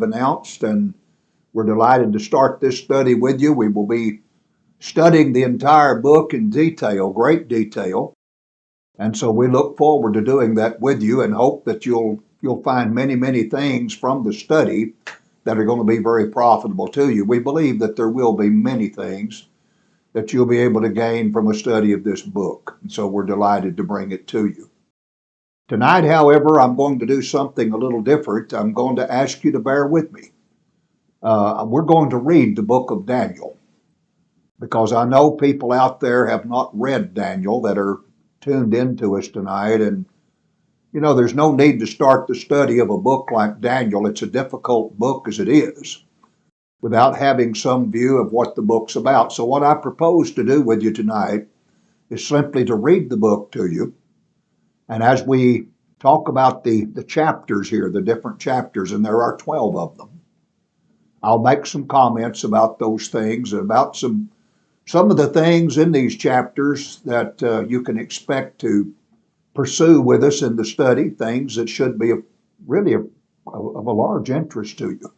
we've announced, and we're delighted to start this study with you. We will be studying the entire book in detail, great detail. And so we look forward to doing that with you and hope that you'll find many things from the study that are going to be very profitable to you. We believe that there will be many things that you'll be able to gain from a study of this book. And so we're delighted to bring it to you. Tonight, however, I'm going to do something a little different. I'm going to ask you to bear with me. We're going to read the book of Daniel, because I know people out there have not read Daniel that are tuned into us tonight. And, there's no need to start the study of a book like Daniel. It's a difficult book as it is, without having some view of what the book's about. So what I propose to do with you tonight is simply to read the book to you. And as we talk about the chapters here, the different chapters, and there are 12 of them, I'll make some comments about those things, about some of the things in these chapters that you can expect to pursue with us in the study, things that should be really of a large interest to you.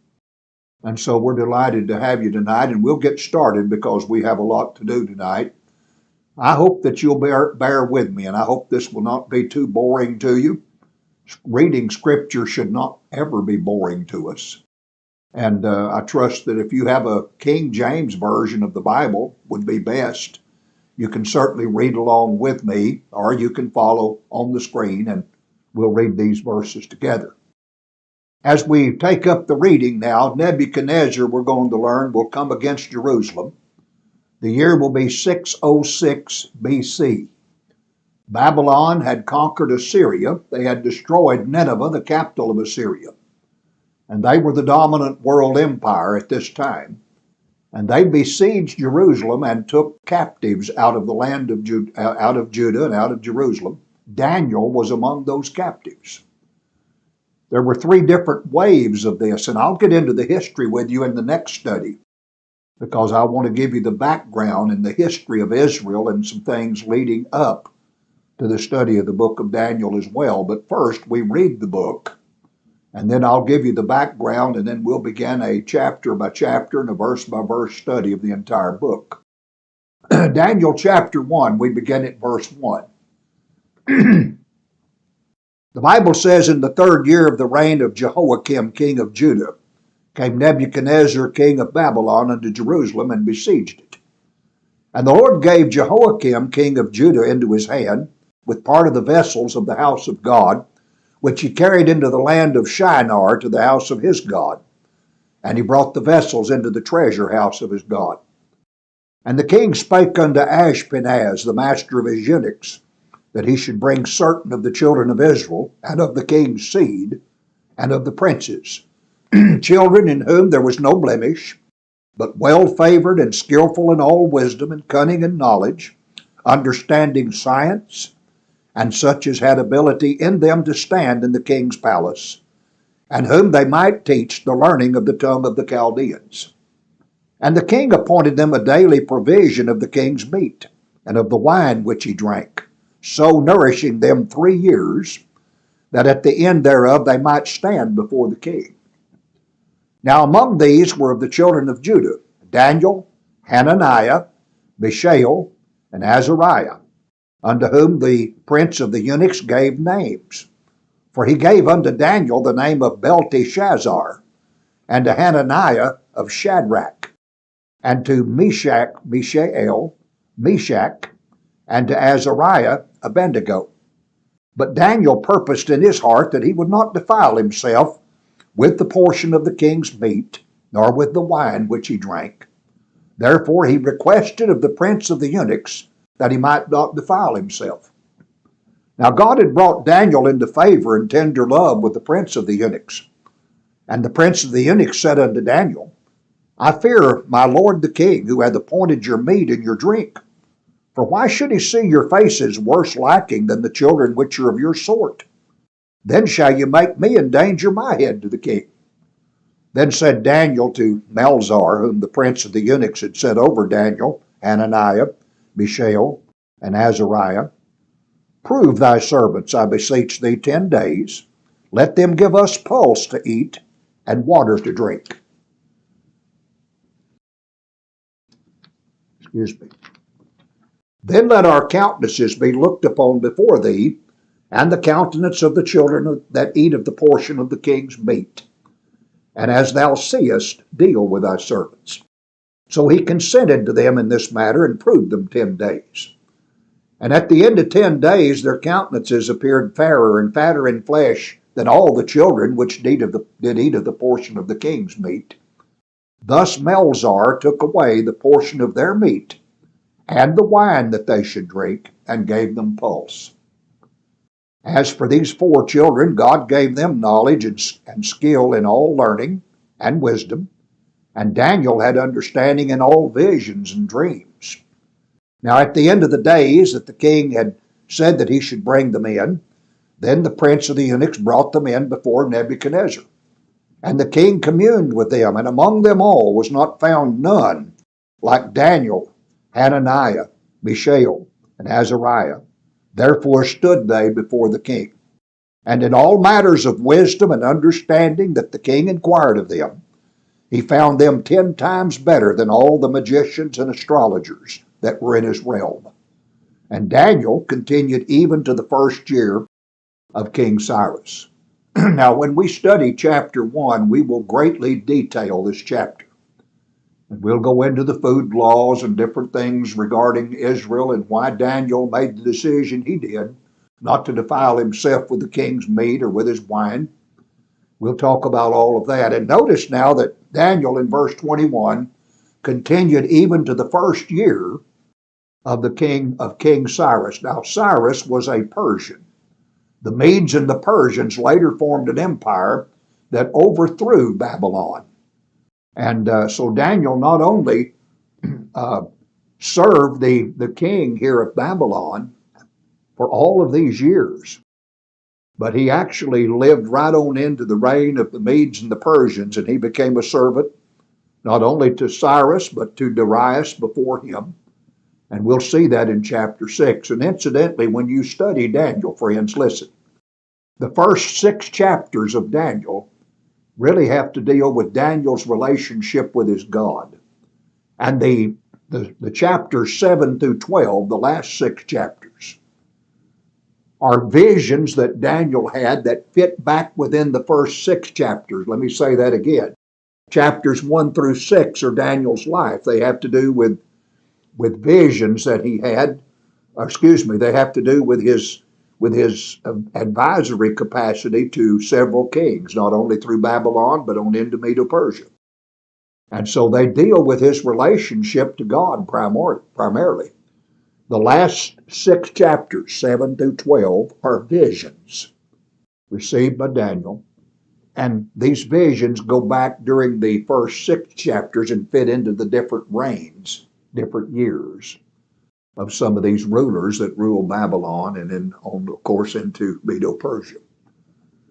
And so we're delighted to have you tonight, and we'll get started because we have a lot to do tonight. I hope that you'll bear with me, and I hope this will not be too boring to you. Reading Scripture should not ever be boring to us. And I trust that if you have a King James version of the Bible, would be best. You can certainly read along with me, or you can follow on the screen, and we'll read these verses together. As we take up the reading now, Nebuchadnezzar, we're going to learn, will come against Jerusalem. The year will be 606 BC. Babylon had conquered Assyria. They had destroyed Nineveh, the capital of Assyria. And they were the dominant world empire at this time. And they besieged Jerusalem and took captives out of the land of out of Judah and out of Jerusalem. Daniel was among those captives. There were 3 different waves of this, and I'll get into the history with you in the next study, because I want to give you the background and the history of Israel and some things leading up to the study of the book of Daniel as well. But first, we read the book, and then I'll give you the background, and then we'll begin a chapter by chapter and a verse by verse study of the entire book. Daniel chapter 1, we begin at verse 1. The Bible says, in the 3rd year of the reign of Jehoiakim, king of Judah, came Nebuchadnezzar, king of Babylon, unto Jerusalem, and besieged it. And the Lord gave Jehoiakim, king of Judah, into his hand, with part of the vessels of the house of God, which he carried into the land of Shinar to the house of his God. And he brought the vessels into the treasure house of his God. And the king spake unto Ashpenaz, the master of his eunuchs, that he should bring certain of the children of Israel, and of the king's seed, and of the princes, children in whom there was no blemish, but well favored and skillful in all wisdom and cunning and knowledge, understanding science, and such as had ability in them to stand in the king's palace, and whom they might teach the learning of the tongue of the Chaldeans. And the king appointed them a daily provision of the king's meat, and of the wine which he drank, so nourishing them 3 years, that at the end thereof they might stand before the king. Now among these were of the children of Judah, Daniel, Hananiah, Mishael, and Azariah, unto whom the prince of the eunuchs gave names. For he gave unto Daniel the name of Belteshazzar, and to Hananiah of Shadrach, and to Mishael, Meshach, and to Azariah, Abednego. But Daniel purposed in his heart that he would not defile himself with the portion of the king's meat, nor with the wine which he drank. Therefore he requested of the prince of the eunuchs that he might not defile himself. Now God had brought Daniel into favor and tender love with the prince of the eunuchs. And the prince of the eunuchs said unto Daniel, I fear my lord the king, who hath appointed your meat and your drink. For why should he see your faces worse lacking than the children which are of your sort? Then shall you make me endanger my head to the king. Then said Daniel to Melzar, whom the prince of the eunuchs had set over Daniel, Hananiah, Mishael, and Azariah, Prove thy servants, I beseech thee, 10 days. Let them give us pulse to eat, and water to drink. Excuse me. Then let our countenances be looked upon before thee, and the countenance of the children that eat of the portion of the king's meat. And as thou seest, deal with thy servants. So he consented to them in this matter and proved them 10 days. And at the end of 10 days, their countenances appeared fairer and fatter in flesh than all the children which did eat of the portion of the king's meat. Thus Melzar took away the portion of their meat and the wine that they should drink, and gave them pulse. As for these 4 children, God gave them knowledge and skill in all learning and wisdom, and Daniel had understanding in all visions and dreams. Now at the end of the days that the king had said that he should bring them in, then the prince of the eunuchs brought them in before Nebuchadnezzar. And the king communed with them, and among them all was not found none like Daniel, Hananiah, Mishael, and Azariah. Therefore stood they before the king. And in all matters of wisdom and understanding that the king inquired of them, he found them 10 times better than all the magicians and astrologers that were in his realm. And Daniel continued even to the 1st year of King Cyrus. Now, when we study chapter 1, we will greatly detail this chapter. And we'll go into the food laws and different things regarding Israel and why Daniel made the decision he did, not to defile himself with the king's meat or with his wine. We'll talk about all of that. And notice now that Daniel in verse 21 continued even to the 1st year of King Cyrus. Now, Cyrus was a Persian. The Medes and the Persians later formed an empire that overthrew Babylon. And so Daniel not only served the king here of Babylon for all of these years, but he actually lived right on into the reign of the Medes and the Persians, and he became a servant not only to Cyrus, but to Darius before him. And we'll see that in chapter 6. And incidentally, when you study Daniel, friends, listen, the first 6 chapters of Daniel really have to deal with Daniel's relationship with his God. And the chapters 7 through 12, the last 6 chapters, are visions that Daniel had that fit back within the first 6 chapters. Let me say that again. Chapters 1 through 6 are Daniel's life. They have to do with visions that he had. They have to do with his advisory capacity to several kings, not only through Babylon, but on into Medo-Persia. And so they deal with his relationship to God primarily. The last 6 chapters, 7 through 12, are visions received by Daniel. And these visions go back during the first 6 chapters and fit into the different reigns, different years of some of these rulers that rule Babylon and then on, of course, into Medo-Persia.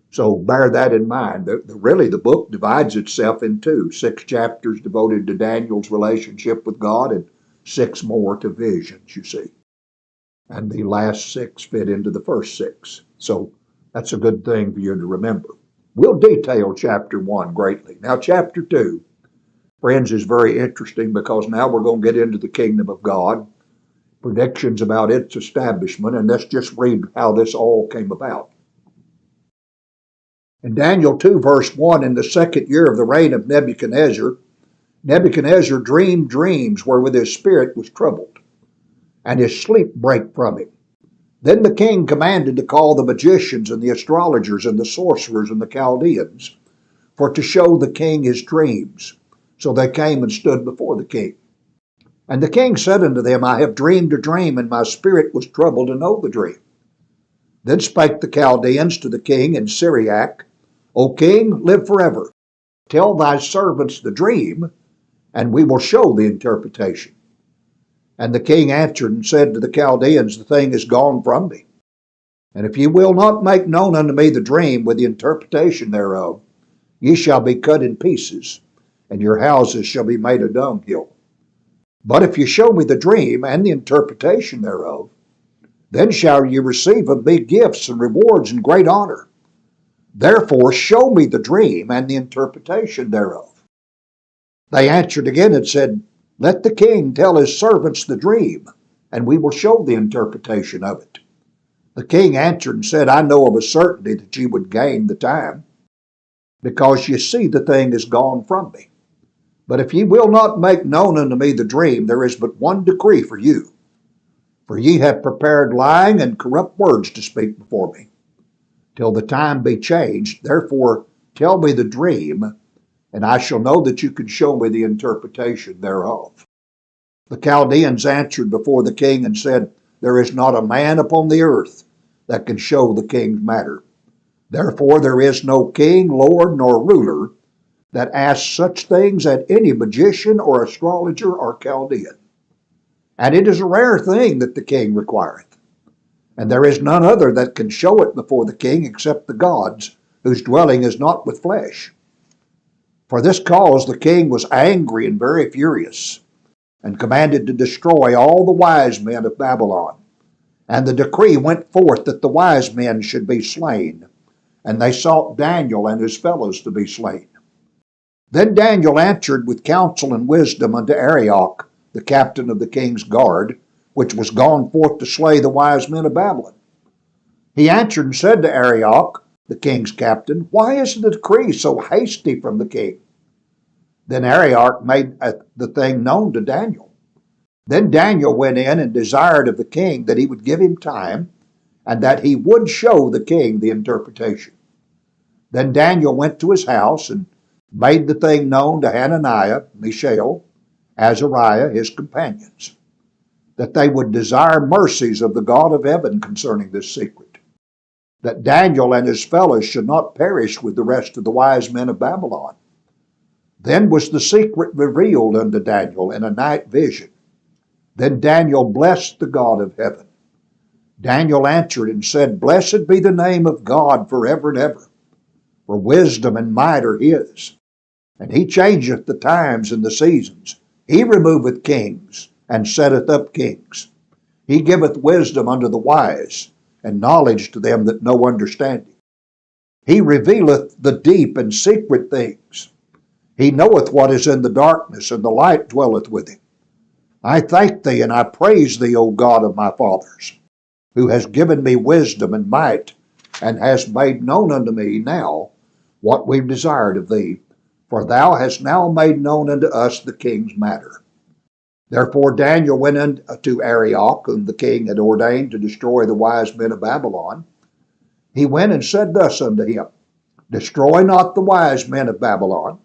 So bear that in mind. Really, the book divides itself in 2. 6 chapters devoted to Daniel's relationship with God and 6 more to visions, you see. And the last 6 fit into the first 6. So that's a good thing for you to remember. We'll detail chapter 1 greatly. Now, chapter 2, friends, is very interesting because now we're going to get into the kingdom of God, predictions about its establishment, and let's just read how this all came about. In Daniel 2, verse 1, in the 2nd year of the reign of Nebuchadnezzar dreamed dreams wherewith his spirit was troubled, and his sleep brake from him. Then the king commanded to call the magicians and the astrologers and the sorcerers and the Chaldeans, for to show the king his dreams. So they came and stood before the king. And the king said unto them, I have dreamed a dream, and my spirit was troubled to know the dream. Then spake the Chaldeans to the king in Syriac, O king, live forever. Tell thy servants the dream, and we will show the interpretation. And the king answered and said to the Chaldeans, the thing is gone from me. And if ye will not make known unto me the dream with the interpretation thereof, ye shall be cut in pieces, and your houses shall be made a dunghill. But if you show me the dream and the interpretation thereof, then shall ye receive of me gifts and rewards and great honor. Therefore show me the dream and the interpretation thereof. They answered again and said, Let the king tell his servants the dream, and we will show the interpretation of it. The king answered and said, I know of a certainty that ye would gain the time, because ye see the thing is gone from me. But if ye will not make known unto me the dream, there is but one decree for you. For ye have prepared lying and corrupt words to speak before me, till the time be changed. Therefore tell me the dream, and I shall know that you can show me the interpretation thereof. The Chaldeans answered before the king and said, There is not a man upon the earth that can show the king's matter. Therefore there is no king, lord, nor ruler that asks such things at any magician or astrologer or Chaldean. And it is a rare thing that the king requireth. And there is none other that can show it before the king except the gods, whose dwelling is not with flesh. For this cause the king was angry and very furious, and commanded to destroy all the wise men of Babylon. And the decree went forth that the wise men should be slain, and they sought Daniel and his fellows to be slain. Then Daniel answered with counsel and wisdom unto Arioch, the captain of the king's guard, which was gone forth to slay the wise men of Babylon. He answered and said to Arioch, the king's captain, Why is the decree so hasty from the king? Then Arioch made the thing known to Daniel. Then Daniel went in and desired of the king that he would give him time, and that he would show the king the interpretation. Then Daniel went to his house and made the thing known to Hananiah, Mishael, Azariah, his companions, that they would desire mercies of the God of heaven concerning this secret, that Daniel and his fellows should not perish with the rest of the wise men of Babylon. Then was the secret revealed unto Daniel in a night vision. Then Daniel blessed the God of heaven. Daniel answered and said, Blessed be the name of God forever and ever, for wisdom and might are his. And he changeth the times and the seasons. He removeth kings, and setteth up kings. He giveth wisdom unto the wise, and knowledge to them that know understanding. He revealeth the deep and secret things. He knoweth what is in the darkness, and the light dwelleth with him. I thank thee, and I praise thee, O God of my fathers, who has given me wisdom and might, and hast made known unto me now what we desired of thee, for thou hast now made known unto us the king's matter. Therefore Daniel went unto Arioch, whom the king had ordained to destroy the wise men of Babylon. He went and said thus unto him, Destroy not the wise men of Babylon.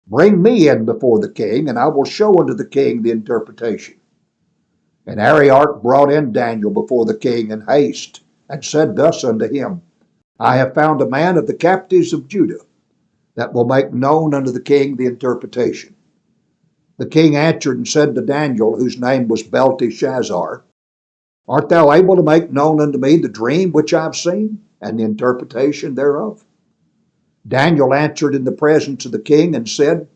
Bring me in before the king, and I will show unto the king the interpretation. And Arioch brought in Daniel before the king in haste, and said thus unto him, I have found a man of the captives of Judah, that will make known unto the king the interpretation. The king answered and said to Daniel, whose name was Belteshazzar, Art thou able to make known unto me the dream which I have seen, and the interpretation thereof? Daniel answered in the presence of the king and said,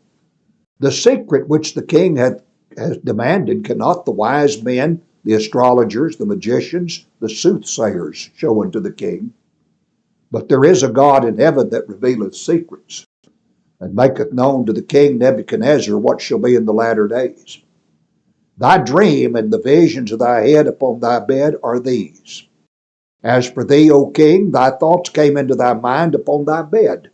The secret which the king has demanded cannot the wise men, the astrologers, the magicians, the soothsayers show unto the king. But there is a God in heaven that revealeth secrets, and maketh known to the king Nebuchadnezzar what shall be in the latter days. Thy dream and the visions of thy head upon thy bed are these. As for thee, O king, thy thoughts came into thy mind upon thy bed.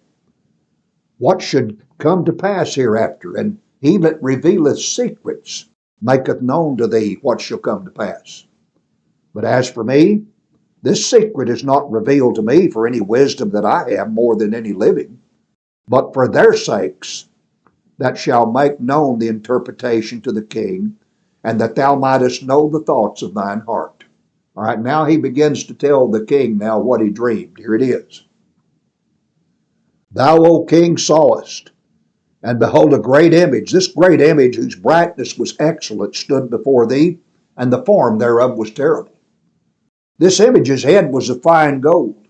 What should come to pass hereafter? And he that revealeth secrets maketh known to thee what shall come to pass. But as for me, this secret is not revealed to me for any wisdom that I have more than any living, but for their sakes that shall make known the interpretation to the king, and that thou mightest know the thoughts of thine heart. All right, now he begins to tell the king now what he dreamed. Here it is. Thou, O king, sawest, and behold, a great image. This great image, whose brightness was excellent, stood before thee, and the form thereof was terrible. This image's head was of fine gold,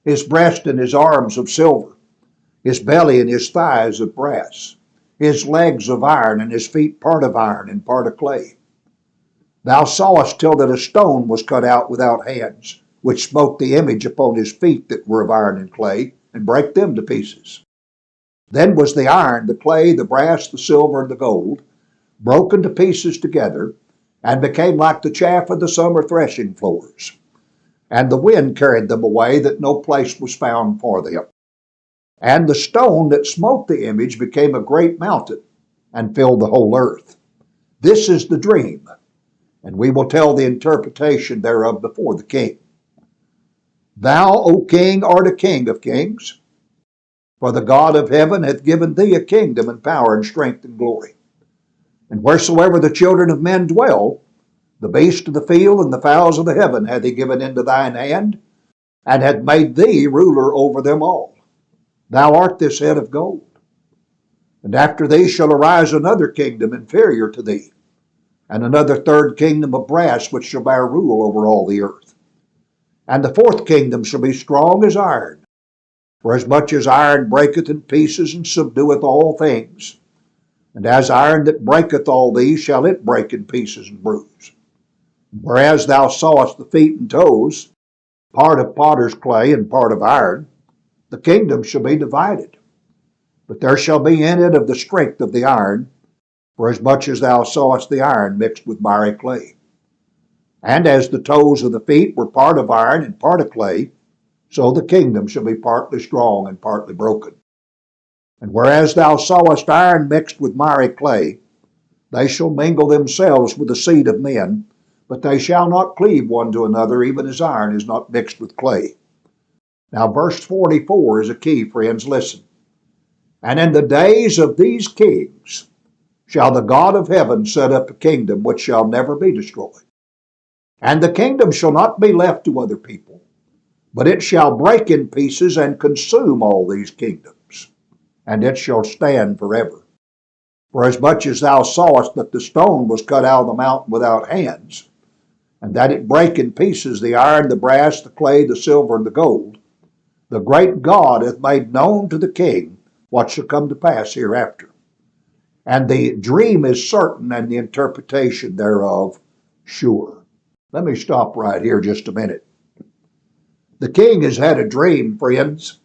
his breast and his arms of silver, his belly and his thighs of brass, his legs of iron, and his feet part of iron and part of clay. Thou sawest till that a stone was cut out without hands, which smote the image upon his feet that were of iron and clay, and break them to pieces. Then was the iron, the clay, the brass, the silver, and the gold broken to pieces together, and became like the chaff of the summer threshing floors. And the wind carried them away, that no place was found for them. And the stone that smote the image became a great mountain, and filled the whole earth. This is the dream, and we will tell the interpretation thereof before the king. Thou, O king, art a king of kings, for the God of heaven hath given thee a kingdom and power and strength and glory. And wheresoever the children of men dwell, the beasts of the field and the fowls of the heaven hath he given into thine hand, and hath made thee ruler over them all. Thou art this head of gold. And after thee shall arise another kingdom inferior to thee, and another third kingdom of brass, which shall bear rule over all the earth. And the fourth kingdom shall be strong as iron, for as much as iron breaketh in pieces and subdueth all things, and as iron that breaketh all these shall it break in pieces and bruise. Whereas thou sawest the feet and toes, part of potter's clay and part of iron, the kingdom shall be divided. But there shall be in it of the strength of the iron, for as much as thou sawest the iron mixed with miry clay. And as the toes of the feet were part of iron and part of clay, so the kingdom shall be partly strong and partly broken. And whereas thou sawest iron mixed with miry clay, they shall mingle themselves with the seed of men, but they shall not cleave one to another, even as iron is not mixed with clay. Now verse 44 is a key, friends. Listen. And in the days of these kings shall the God of heaven set up a kingdom which shall never be destroyed. And the kingdom shall not be left to other people, but it shall break in pieces and consume all these kingdoms, and it shall stand forever. For as much as thou sawest that the stone was cut out of the mountain without hands, and that it brake in pieces the iron, the brass, the clay, the silver, and the gold, the great God hath made known to the king what shall come to pass hereafter. And the dream is certain, and the interpretation thereof sure. Let me stop right here just a minute. The king has had a dream, friends,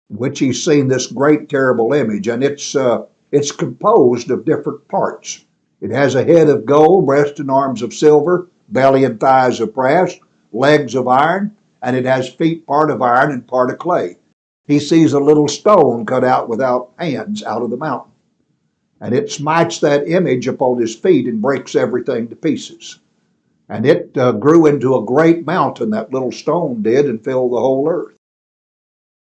in which he's seen this great terrible image, and it's composed of different parts. It has a head of gold, breast and arms of silver, belly and thighs of brass, legs of iron, and it has feet part of iron and part of clay. He sees a little stone cut out without hands out of the mountain, and it smites that image upon his feet and breaks everything to pieces. And it grew into a great mountain, that little stone did, and filled the whole earth.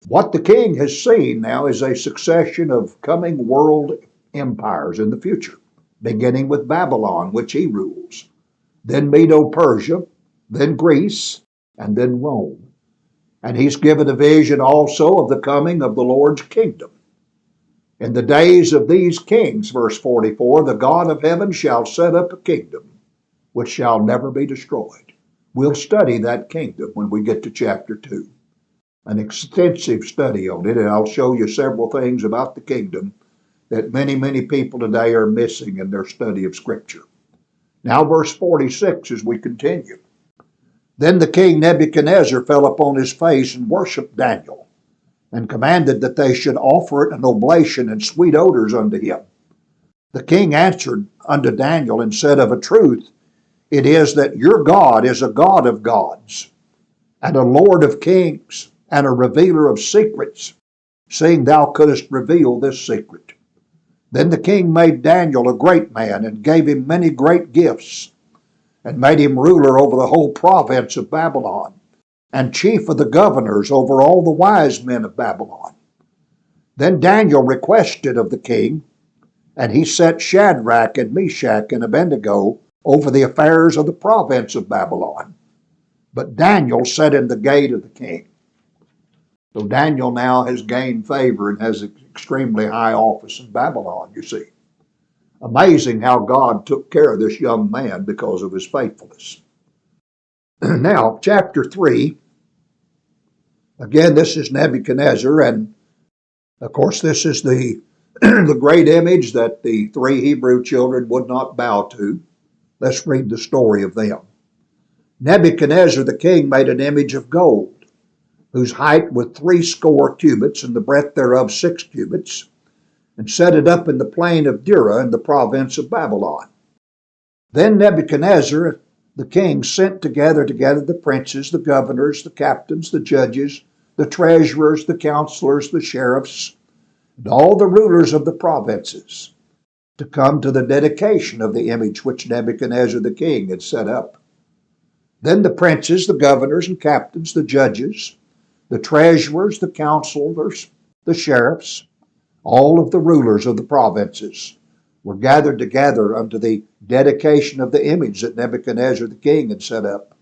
What the king has seen now is a succession of coming world empires in the future, beginning with Babylon, which he rules, then Medo-Persia, then Greece, and then Rome. And he's given a vision also of the coming of the Lord's kingdom. In the days of these kings, verse 44, the God of heaven shall set up a kingdom which shall never be destroyed. We'll study that kingdom when we get to chapter 2. An extensive study on it, and I'll show you several things about the kingdom that many people today are missing in their study of Scripture. Now verse 46 as we continue. Then the king Nebuchadnezzar fell upon his face and worshipped Daniel, and commanded that they should offer it an oblation and sweet odors unto him. The king answered unto Daniel and said, Of a truth, it is that your God is a God of gods, and a Lord of kings, and a revealer of secrets, seeing thou couldst reveal this secret. Then the king made Daniel a great man, and gave him many great gifts, and made him ruler over the whole province of Babylon, and chief of the governors over all the wise men of Babylon. Then Daniel requested of the king, and he set Shadrach and Meshach and Abednego over the affairs of the province of Babylon. But Daniel sat in the gate of the king. So Daniel now has gained favor and has an extremely high office in Babylon, you see. Amazing how God took care of this young man because of his faithfulness. Now, chapter 3, again, this is Nebuchadnezzar, and of course this is the, the great image that the three Hebrew children would not bow to. Let's read the story of them. Nebuchadnezzar the king made an image of gold, whose height was 60 cubits, and the breadth thereof 6 cubits, and set it up in the plain of Dura in the province of Babylon. Then Nebuchadnezzar the king sent together the princes, the governors, the captains, the judges, the treasurers, the counselors, the sheriffs, and all the rulers of the provinces to come to the dedication of the image which Nebuchadnezzar the king had set up. Then the princes, the governors and captains, the judges, the treasurers, the counselors, the sheriffs, all of the rulers of the provinces were gathered together unto the dedication of the image that Nebuchadnezzar the king had set up.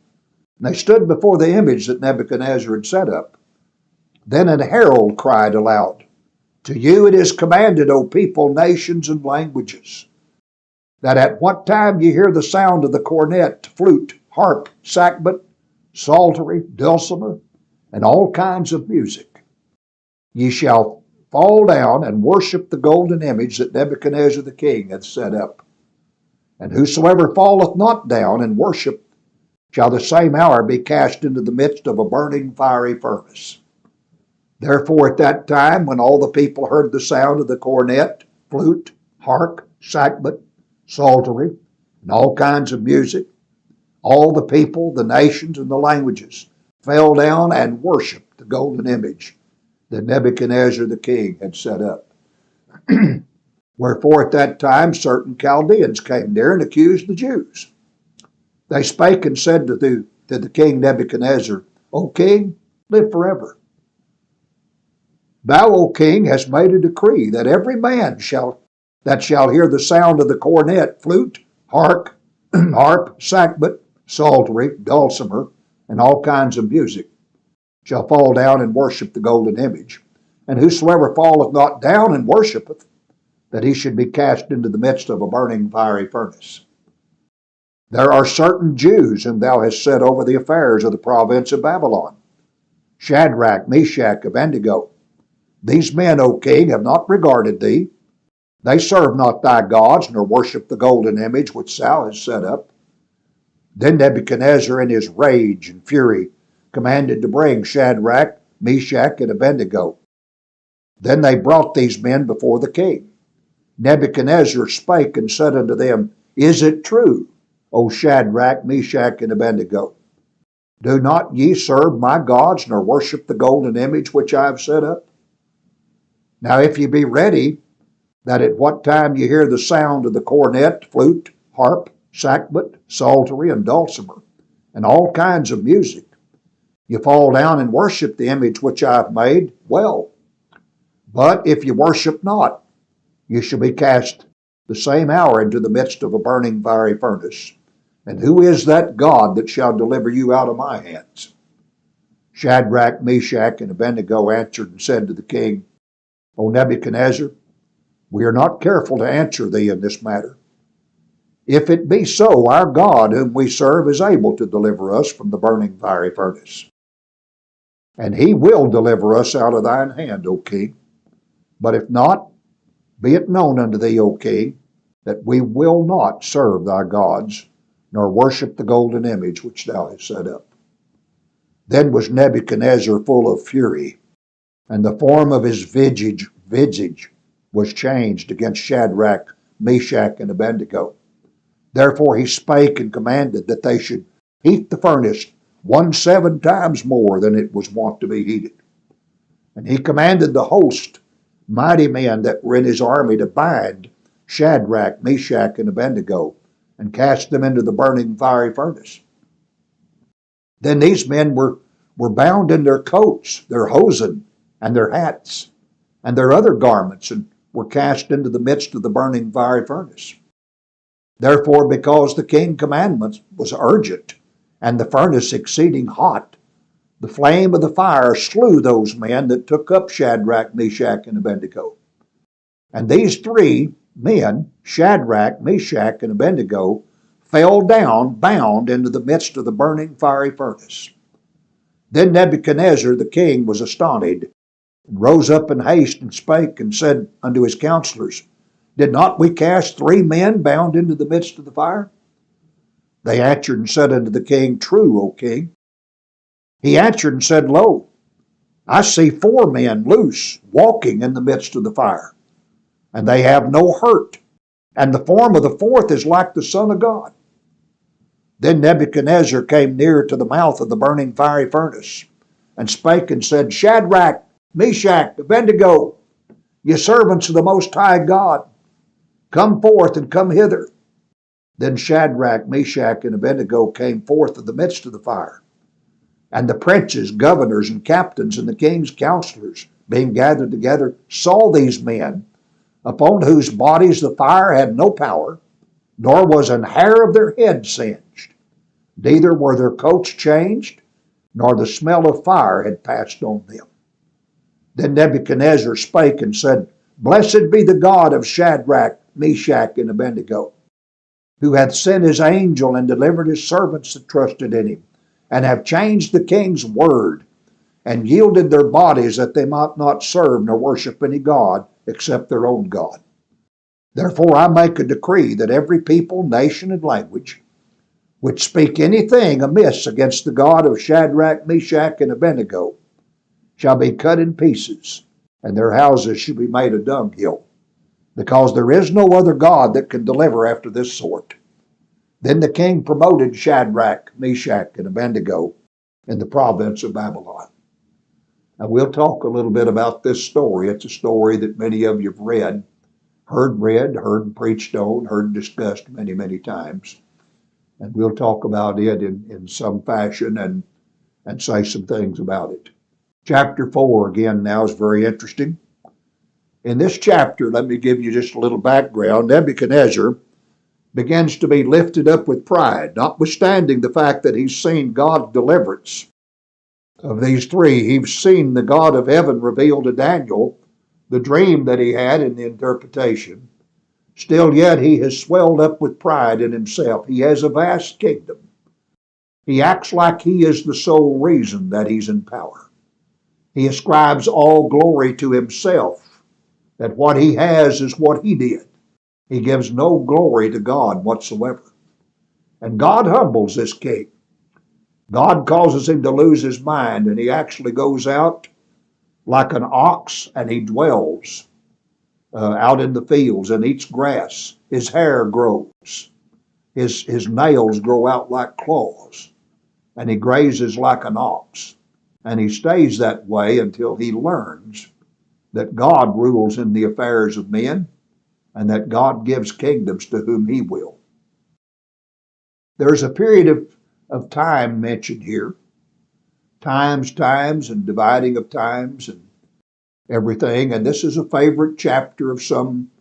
And they stood before the image that Nebuchadnezzar had set up. Then an herald cried aloud, "To you it is commanded, O people, nations, and languages, that at what time ye hear the sound of the cornet, flute, harp, sackbut, psaltery, dulcimer, and all kinds of music, ye shall fall down and worship the golden image that Nebuchadnezzar the king hath set up. And whosoever falleth not down and worship shall the same hour be cast into the midst of a burning fiery furnace." Therefore at that time, when all the people heard the sound of the cornet, flute, harp, sackbut, psaltery, and all kinds of music, all the people, the nations, and the languages fell down and worshiped the golden image that Nebuchadnezzar the king had set up. Wherefore at that time certain Chaldeans came near and accused the Jews. They spake and said to the king Nebuchadnezzar, "O king, live forever. Thou, O king, hast made a decree that every man that shall hear the sound of the cornet, flute, harp, sackbut, psaltery, dulcimer, and all kinds of music, shall fall down and worship the golden image. And whosoever falleth not down and worshipeth, that he should be cast into the midst of a burning fiery furnace. There are certain Jews whom thou hast set over the affairs of the province of Babylon, Shadrach, Meshach, Abednego. These men, O king, have not regarded thee. They serve not thy gods, nor worship the golden image which thou hast set up." Then Nebuchadnezzar, in his rage and fury, commanded to bring Shadrach, Meshach, and Abednego. Then they brought these men before the king. Nebuchadnezzar spake and said unto them, "Is it true, O Shadrach, Meshach, and Abednego? Do not ye serve my gods, nor worship the golden image which I have set up? Now if ye be ready, that at what time ye hear the sound of the cornet, flute, harp, sackbut, psaltery, and dulcimer, and all kinds of music, ye fall down and worship the image which I have made, well. But if ye worship not, ye shall be cast the same hour into the midst of a burning fiery furnace. And who is that God that shall deliver you out of my hands?" Shadrach, Meshach, and Abednego answered and said to the king, "O Nebuchadnezzar, we are not careful to answer thee in this matter. If it be so, our God whom we serve is able to deliver us from the burning fiery furnace. And he will deliver us out of thine hand, O king. But if not, be it known unto thee, O king, that we will not serve thy gods, nor worship the golden image which thou hast set up." Then was Nebuchadnezzar full of fury, and the form of his visage was changed against Shadrach, Meshach, and Abednego. Therefore he spake and commanded that they should heat the furnace 17 times more than it was wont to be heated. And he commanded the host, mighty men that were in his army, to bind Shadrach, Meshach, and Abednego, and cast them into the burning fiery furnace. Then these men were bound in their coats, their hosen, and their hats, and their other garments, and were cast into the midst of the burning fiery furnace. Therefore, because the king's commandment was urgent, and the furnace exceeding hot, the flame of the fire slew those men that took up Shadrach, Meshach, and Abednego. And these three men, Shadrach, Meshach, and Abednego, fell down bound into the midst of the burning fiery furnace. Then Nebuchadnezzar the king was astonished, and rose up in haste, and spake and said unto his counselors, "Did not we cast 3 men bound into the midst of the fire?" They answered and said unto the king, "True, O king." He answered and said, "Lo, I see 4 men loose, walking in the midst of the fire, and they have no hurt, and the form of the fourth is like the Son of God. Then Nebuchadnezzar came near to the mouth of the burning fiery furnace, and spake and said, Shadrach, Meshach, Abednego, ye servants of the Most High God, come forth and come hither. Then Shadrach, Meshach, and Abednego came forth of the midst of the fire. And the princes, governors, and captains, and the king's counselors, being gathered together, saw these men, upon whose bodies the fire had no power, nor was an hair of their head singed. Neither were their coats changed, nor the smell of fire had passed on them. Then Nebuchadnezzar spake and said, Blessed be the God of Shadrach, Meshach, and Abednego, who hath sent his angel and delivered his servants that trusted in him, and have changed the king's word, and yielded their bodies that they might not serve nor worship any god except their own God. Therefore I make a decree that every people, nation, and language which speak anything amiss against the God of Shadrach, Meshach, and Abednego shall be cut in pieces, and their houses shall be made a dunghill, because there is no other God that can deliver after this sort. Then the king promoted Shadrach, Meshach, and Abednego in the province of Babylon. Now we'll talk a little bit about this story. It's a story that many of you have heard preached on, heard discussed many, many times. And we'll talk about it in some fashion and say some things about it. Chapter 4 again now is very interesting. In this chapter, let me give you just a little background. Nebuchadnezzar begins to be lifted up with pride, notwithstanding the fact that he's seen God's deliverance of these 3. He's seen the God of heaven reveal to Daniel the dream that he had in the interpretation. Still yet he has swelled up with pride in himself. He has a vast kingdom. He acts like he is the sole reason that he's in power. He ascribes all glory to himself, that what he has is what he did. He gives no glory to God whatsoever. And God humbles this king. God causes him to lose his mind, and he actually goes out like an ox, and he dwells out in the fields and eats grass. His hair grows. His nails grow out like claws, and he grazes like an ox. And he stays that way until he learns that God rules in the affairs of men, and that God gives kingdoms to whom he will. There's a period of time mentioned here. Times, and dividing of times, and everything. And this is a favorite chapter of some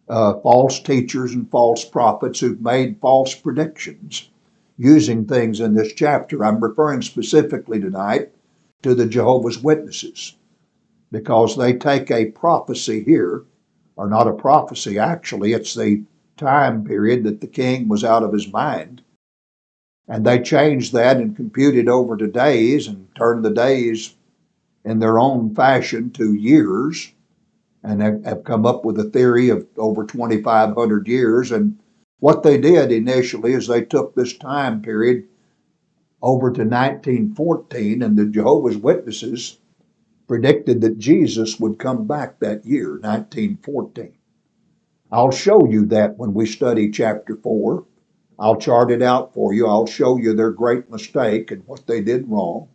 false teachers and false prophets who've made false predictions using things in this chapter. I'm referring specifically tonight to the Jehovah's Witnesses, because they take a prophecy here, or not a prophecy, actually, it's the time period that the king was out of his mind. And they changed that and computed over to days and turned the days in their own fashion to years, and have come up with a theory of over 2,500 years. And what they did initially is they took this time period over to 1914, and the Jehovah's Witnesses predicted that Jesus would come back that year, 1914. I'll show you that when we study chapter 4. I'll chart it out for you. I'll show you their great mistake and what they did wrong,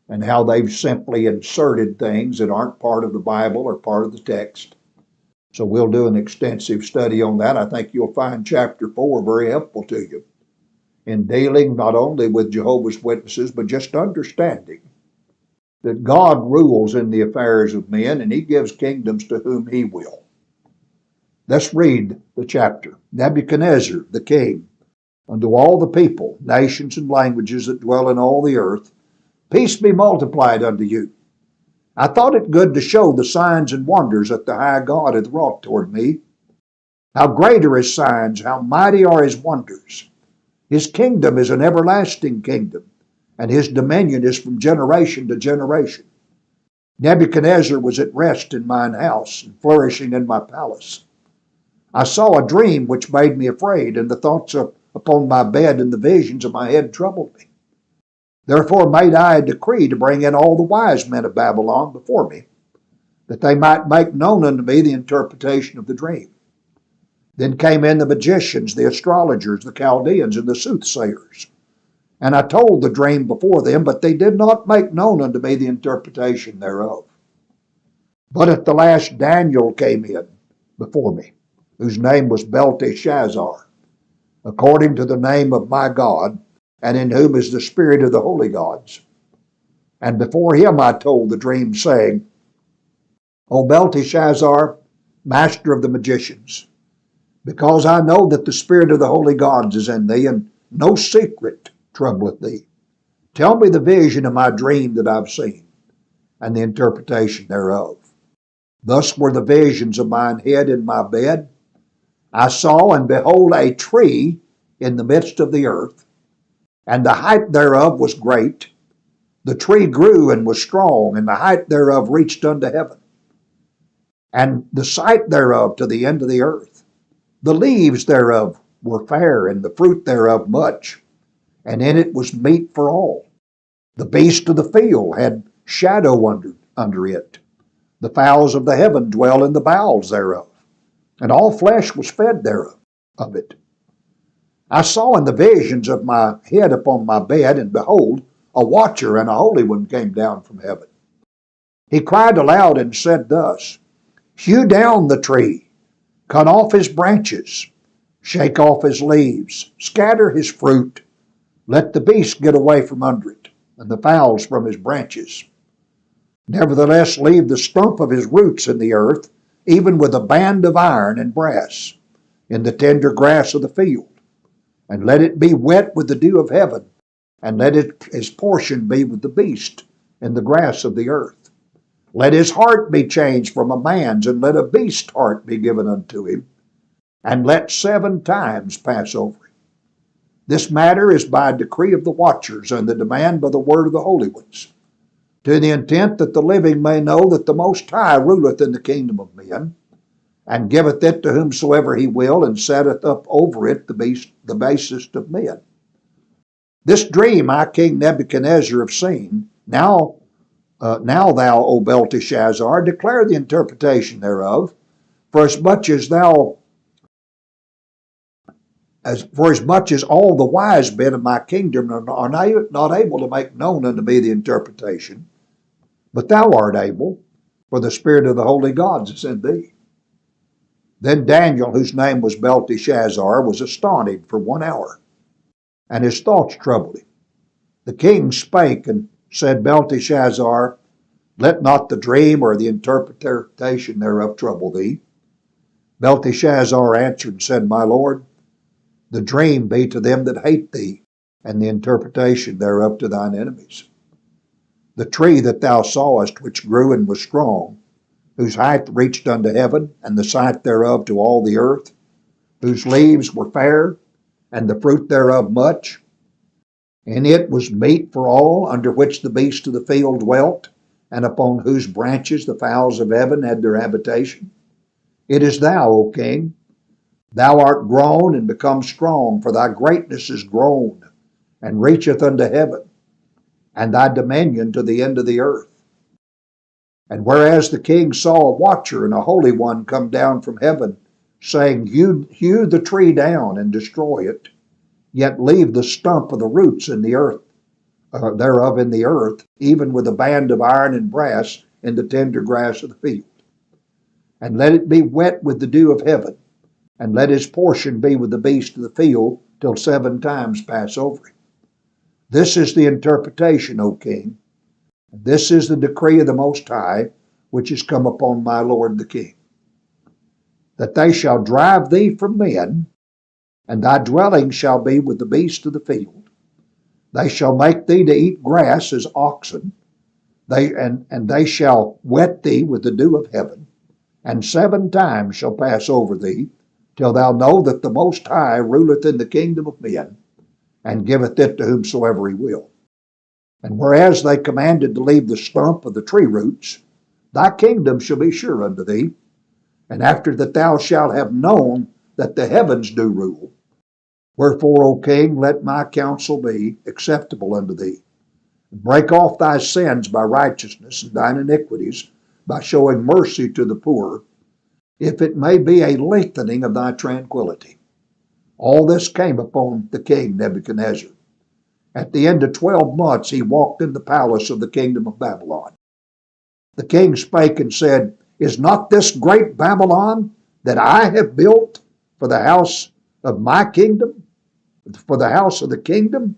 and how they've simply inserted things that aren't part of the Bible or part of the text. So we'll do an extensive study on that. I think you'll find chapter 4 very helpful to you in dealing not only with Jehovah's Witnesses, but just understanding that God rules in the affairs of men, and he gives kingdoms to whom he will. Let's read the chapter. Nebuchadnezzar, the king, unto all the people, nations, and languages that dwell in all the earth, peace be multiplied unto you. I thought it good to show the signs and wonders that the high God hath wrought toward me. How great are his signs, how mighty are his wonders. His kingdom is an everlasting kingdom, and his dominion is from generation to generation. Nebuchadnezzar was at rest in mine house, and flourishing in my palace. I saw a dream which made me afraid, and the thoughts upon my bed and the visions of my head troubled me. Therefore made I a decree to bring in all the wise men of Babylon before me, that they might make known unto me the interpretation of the dream. Then came in the magicians, the astrologers, the Chaldeans, and the soothsayers. And I told the dream before them, but they did not make known unto me the interpretation thereof. But at the last Daniel came in before me, whose name was Belteshazzar, according to the name of my God, and in whom is the spirit of the holy gods. And before him I told the dream, saying, O Belteshazzar, master of the magicians, because I know that the spirit of the holy gods is in thee, and no secret troubleth thee. Tell me the vision of my dream that I've seen, and the interpretation thereof. Thus were the visions of mine hid in my bed. I saw, and behold, a tree in the midst of the earth, and the height thereof was great. The tree grew and was strong, and the height thereof reached unto heaven, and the sight thereof to the end of the earth. The leaves thereof were fair, and the fruit thereof much, and in it was meat for all. The beasts of the field had shadow under it. The fowls of the heaven dwell in the bowels thereof, and all flesh was fed thereof of it. I saw in the visions of my head upon my bed, and behold, a watcher and a holy one came down from heaven. He cried aloud and said thus, Hew down the tree, cut off his branches, shake off his leaves, scatter his fruit, let the beasts get away from under it, and the fowls from his branches. Nevertheless, leave the stump of his roots in the earth, even with a band of iron and brass, in the tender grass of the field. And let it be wet with the dew of heaven, and let his portion be with the beast in the grass of the earth. Let his heart be changed from a man's, and let a beast's heart be given unto him, and let 7 times pass over him. This matter is by decree of the watchers, and the demand by the word of the holy ones, to the intent that the living may know that the Most High ruleth in the kingdom of men, and giveth it to whomsoever he will, and setteth up over it the basest of men. This dream I, King Nebuchadnezzar, have seen. Now thou, O Belteshazzar, declare the interpretation thereof, for as much as all the wise men of my kingdom are not able to make known unto me the interpretation, but thou art able, for the spirit of the holy gods is in thee. Then Daniel, whose name was Belteshazzar, was astonished for 1 hour, and his thoughts troubled him. The king spake and said, Belteshazzar, let not the dream or the interpretation thereof trouble thee. Belteshazzar answered and said, My lord, the dream be to them that hate thee, and the interpretation thereof to thine enemies. The tree that thou sawest, which grew and was strong, whose height reached unto heaven, and the sight thereof to all the earth, whose leaves were fair, and the fruit thereof much. And it was meat for all, under which the beasts of the field dwelt, and upon whose branches the fowls of heaven had their habitation. It is thou, O king. Thou art grown and become strong, for thy greatness is grown, and reacheth unto heaven, and thy dominion to the end of the earth. And whereas the king saw a watcher and a holy one come down from heaven, saying, Hew the tree down and destroy it, yet leave the stump of the roots in the earth, thereof in the earth, even with a band of iron and brass in the tender grass of the field. And let it be wet with the dew of heaven, and let his portion be with the beast of the field, till 7 times pass over him. This is the interpretation, O king. This is the decree of the Most High, which is come upon my lord the king, that they shall drive thee from men, and thy dwelling shall be with the beasts of the field. They shall make thee to eat grass as oxen, and they shall wet thee with the dew of heaven, and 7 times shall pass over thee, till thou know that the Most High ruleth in the kingdom of men, and giveth it to whomsoever he will. And whereas they commanded to leave the stump of the tree roots, thy kingdom shall be sure unto thee, and after that thou shalt have known that the heavens do rule. Wherefore, O king, let my counsel be acceptable unto thee. Break off thy sins by righteousness, and thine iniquities by showing mercy to the poor, if it may be a lengthening of thy tranquility. All this came upon the king Nebuchadnezzar. At the end of 12 months he walked in the palace of the kingdom of Babylon. The king spake and said, Is not this great Babylon that I have built for the house of my kingdom, for the house of the kingdom,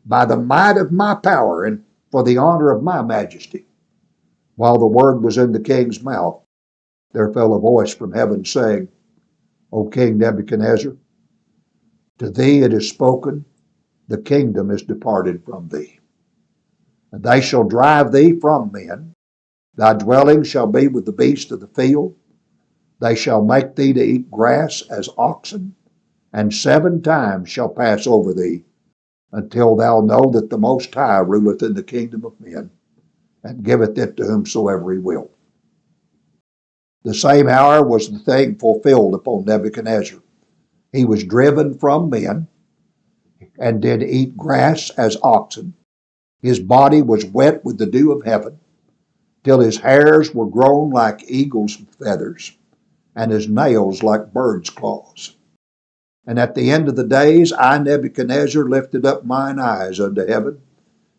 by the might of my power and for the honor of my majesty? While the word was in the king's mouth, there fell a voice from heaven saying, O King Nebuchadnezzar, to thee it is spoken, the kingdom is departed from thee. And they shall drive thee from men. Thy dwelling shall be with the beasts of the field. They shall make thee to eat grass as oxen, and 7 times shall pass over thee, until thou know that the Most High ruleth in the kingdom of men, and giveth it to whomsoever he will. The same hour was the thing fulfilled upon Nebuchadnezzar. He was driven from men, and did eat grass as oxen. His body was wet with the dew of heaven, till his hairs were grown like eagle's feathers, and his nails like birds' claws. And at the end of the days, I, Nebuchadnezzar, lifted up mine eyes unto heaven,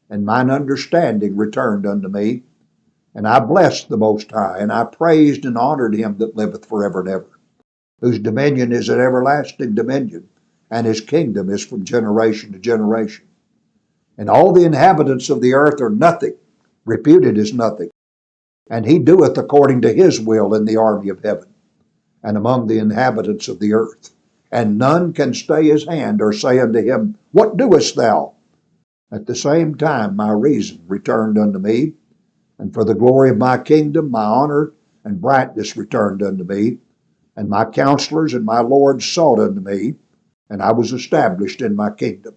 and mine understanding returned unto me. And I blessed the Most High, and I praised and honored him that liveth forever and ever, whose dominion is an everlasting dominion, and his kingdom is from generation to generation. And all the inhabitants of the earth are nothing, reputed as nothing. And he doeth according to his will in the army of heaven, and among the inhabitants of the earth. And none can stay his hand, or say unto him, What doest thou? At the same time my reason returned unto me, and for the glory of my kingdom my honor and brightness returned unto me, and my counselors and my lords sought unto me, and I was established in my kingdom,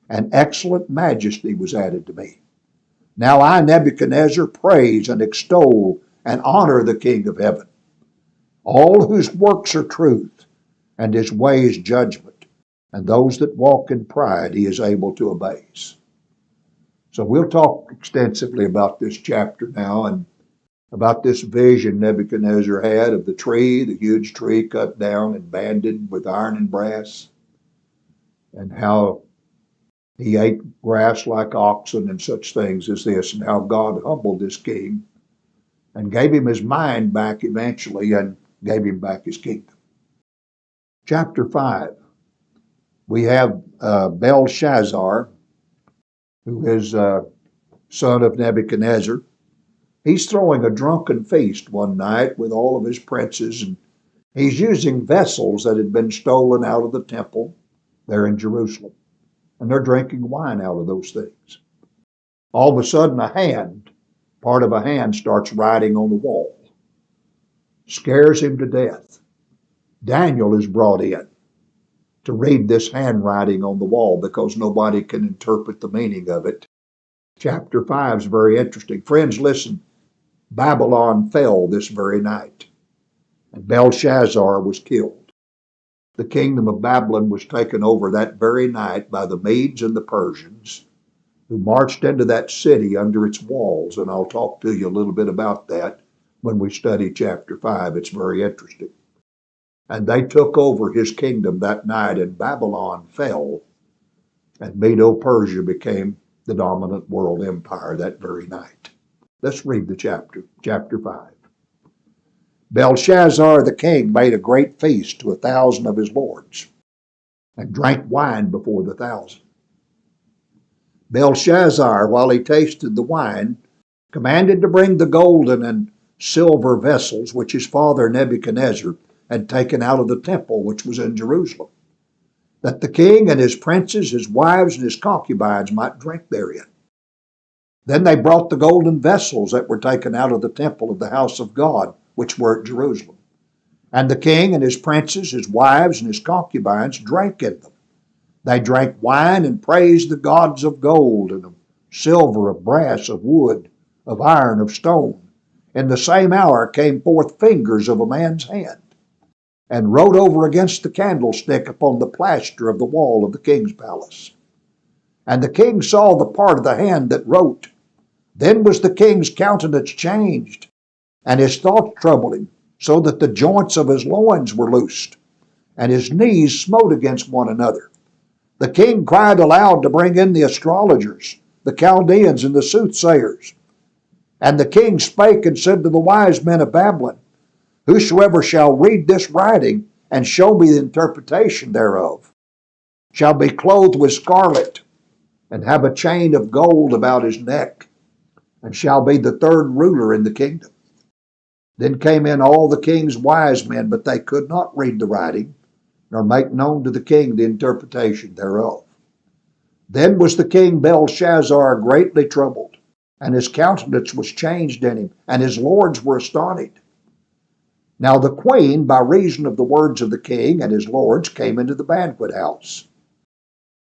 and excellent majesty was added to me. Now I, Nebuchadnezzar, praise and extol and honor the King of heaven, all whose works are truth, and his ways judgment, and those that walk in pride he is able to abase. So we'll talk extensively about this chapter now, and about this vision Nebuchadnezzar had of the tree, the huge tree cut down and banded with iron and brass, and how he ate grass like oxen and such things as this, and how God humbled this king and gave him his mind back eventually and gave him back his kingdom. Chapter 5, we have Belshazzar, who is son of Nebuchadnezzar. He's throwing a drunken feast one night with all of his princes, and he's using vessels that had been stolen out of the temple there in Jerusalem. And they're drinking wine out of those things. All of a sudden, part of a hand starts writing on the wall. Scares him to death. Daniel is brought in to read this handwriting on the wall because nobody can interpret the meaning of it. Chapter 5 is very interesting. Friends, listen. Babylon fell this very night, and Belshazzar was killed. The kingdom of Babylon was taken over that very night by the Medes and the Persians, who marched into that city under its walls, and I'll talk to you a little bit about that when we study chapter 5. It's very interesting. And they took over his kingdom that night, and Babylon fell, and Medo-Persia became the dominant world empire that very night. Let's read the chapter 5. Belshazzar the king made a great feast to 1,000 of his lords, and drank wine before the 1,000. Belshazzar, while he tasted the wine, commanded to bring the golden and silver vessels which his father Nebuchadnezzar had taken out of the temple which was in Jerusalem, that the king and his princes, his wives, and his concubines might drink therein. Then they brought the golden vessels that were taken out of the temple of the house of God, which were at Jerusalem. And the king and his princes, his wives, and his concubines drank in them. They drank wine and praised the gods of gold and of silver, of brass, of wood, of iron, of stone. In the same hour came forth fingers of a man's hand, and wrote over against the candlestick upon the plaster of the wall of the king's palace. And the king saw the part of the hand that wrote. Then was the king's countenance changed, and his thoughts troubled him, so that the joints of his loins were loosed, and his knees smote against one another. The king cried aloud to bring in the astrologers, the Chaldeans, and the soothsayers. And the king spake and said to the wise men of Babylon, Whosoever shall read this writing and show me the interpretation thereof shall be clothed with scarlet, and have a chain of gold about his neck, and shall be the third ruler in the kingdom. Then came in all the king's wise men, but they could not read the writing, nor make known to the king the interpretation thereof. Then was the king Belshazzar greatly troubled, and his countenance was changed in him, and his lords were astonished. Now the queen, by reason of the words of the king and his lords, came into the banquet house.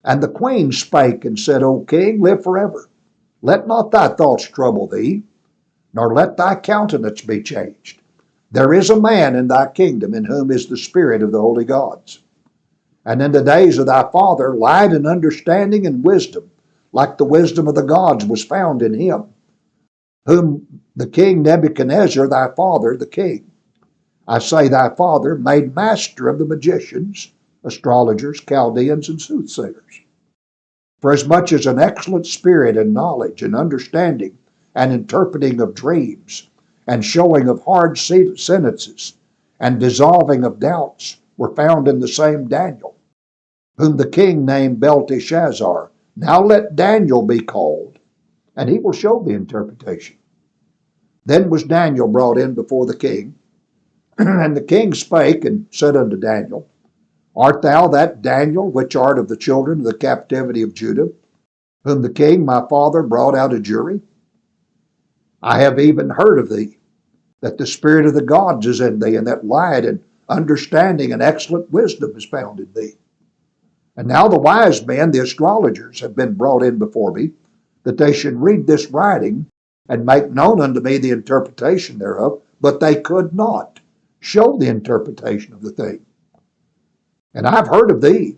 And the queen spake and said, O king, live forever. Let not thy thoughts trouble thee, nor let thy countenance be changed. There is a man in thy kingdom in whom is the spirit of the holy gods. And in the days of thy father, light and understanding and wisdom, like the wisdom of the gods, was found in him, whom the king Nebuchadnezzar, thy father, the king, I say thy father, made master of the magicians, astrologers, Chaldeans, and soothsayers. For as much as an excellent spirit and knowledge and understanding and interpreting of dreams and showing of hard sentences and dissolving of doubts were found in the same Daniel, whom the king named Belteshazzar. Now let Daniel be called, and he will show the interpretation. Then was Daniel brought in before the king, and the king spake and said unto Daniel, Art thou that Daniel which art of the children of the captivity of Judah, whom the king my father brought out of Jewry? I have even heard of thee, that the spirit of the gods is in thee, and that light and understanding and excellent wisdom is found in thee. And now the wise men, the astrologers, have been brought in before me, that they should read this writing and make known unto me the interpretation thereof, but they could not show the interpretation of the thing. And I've heard of thee,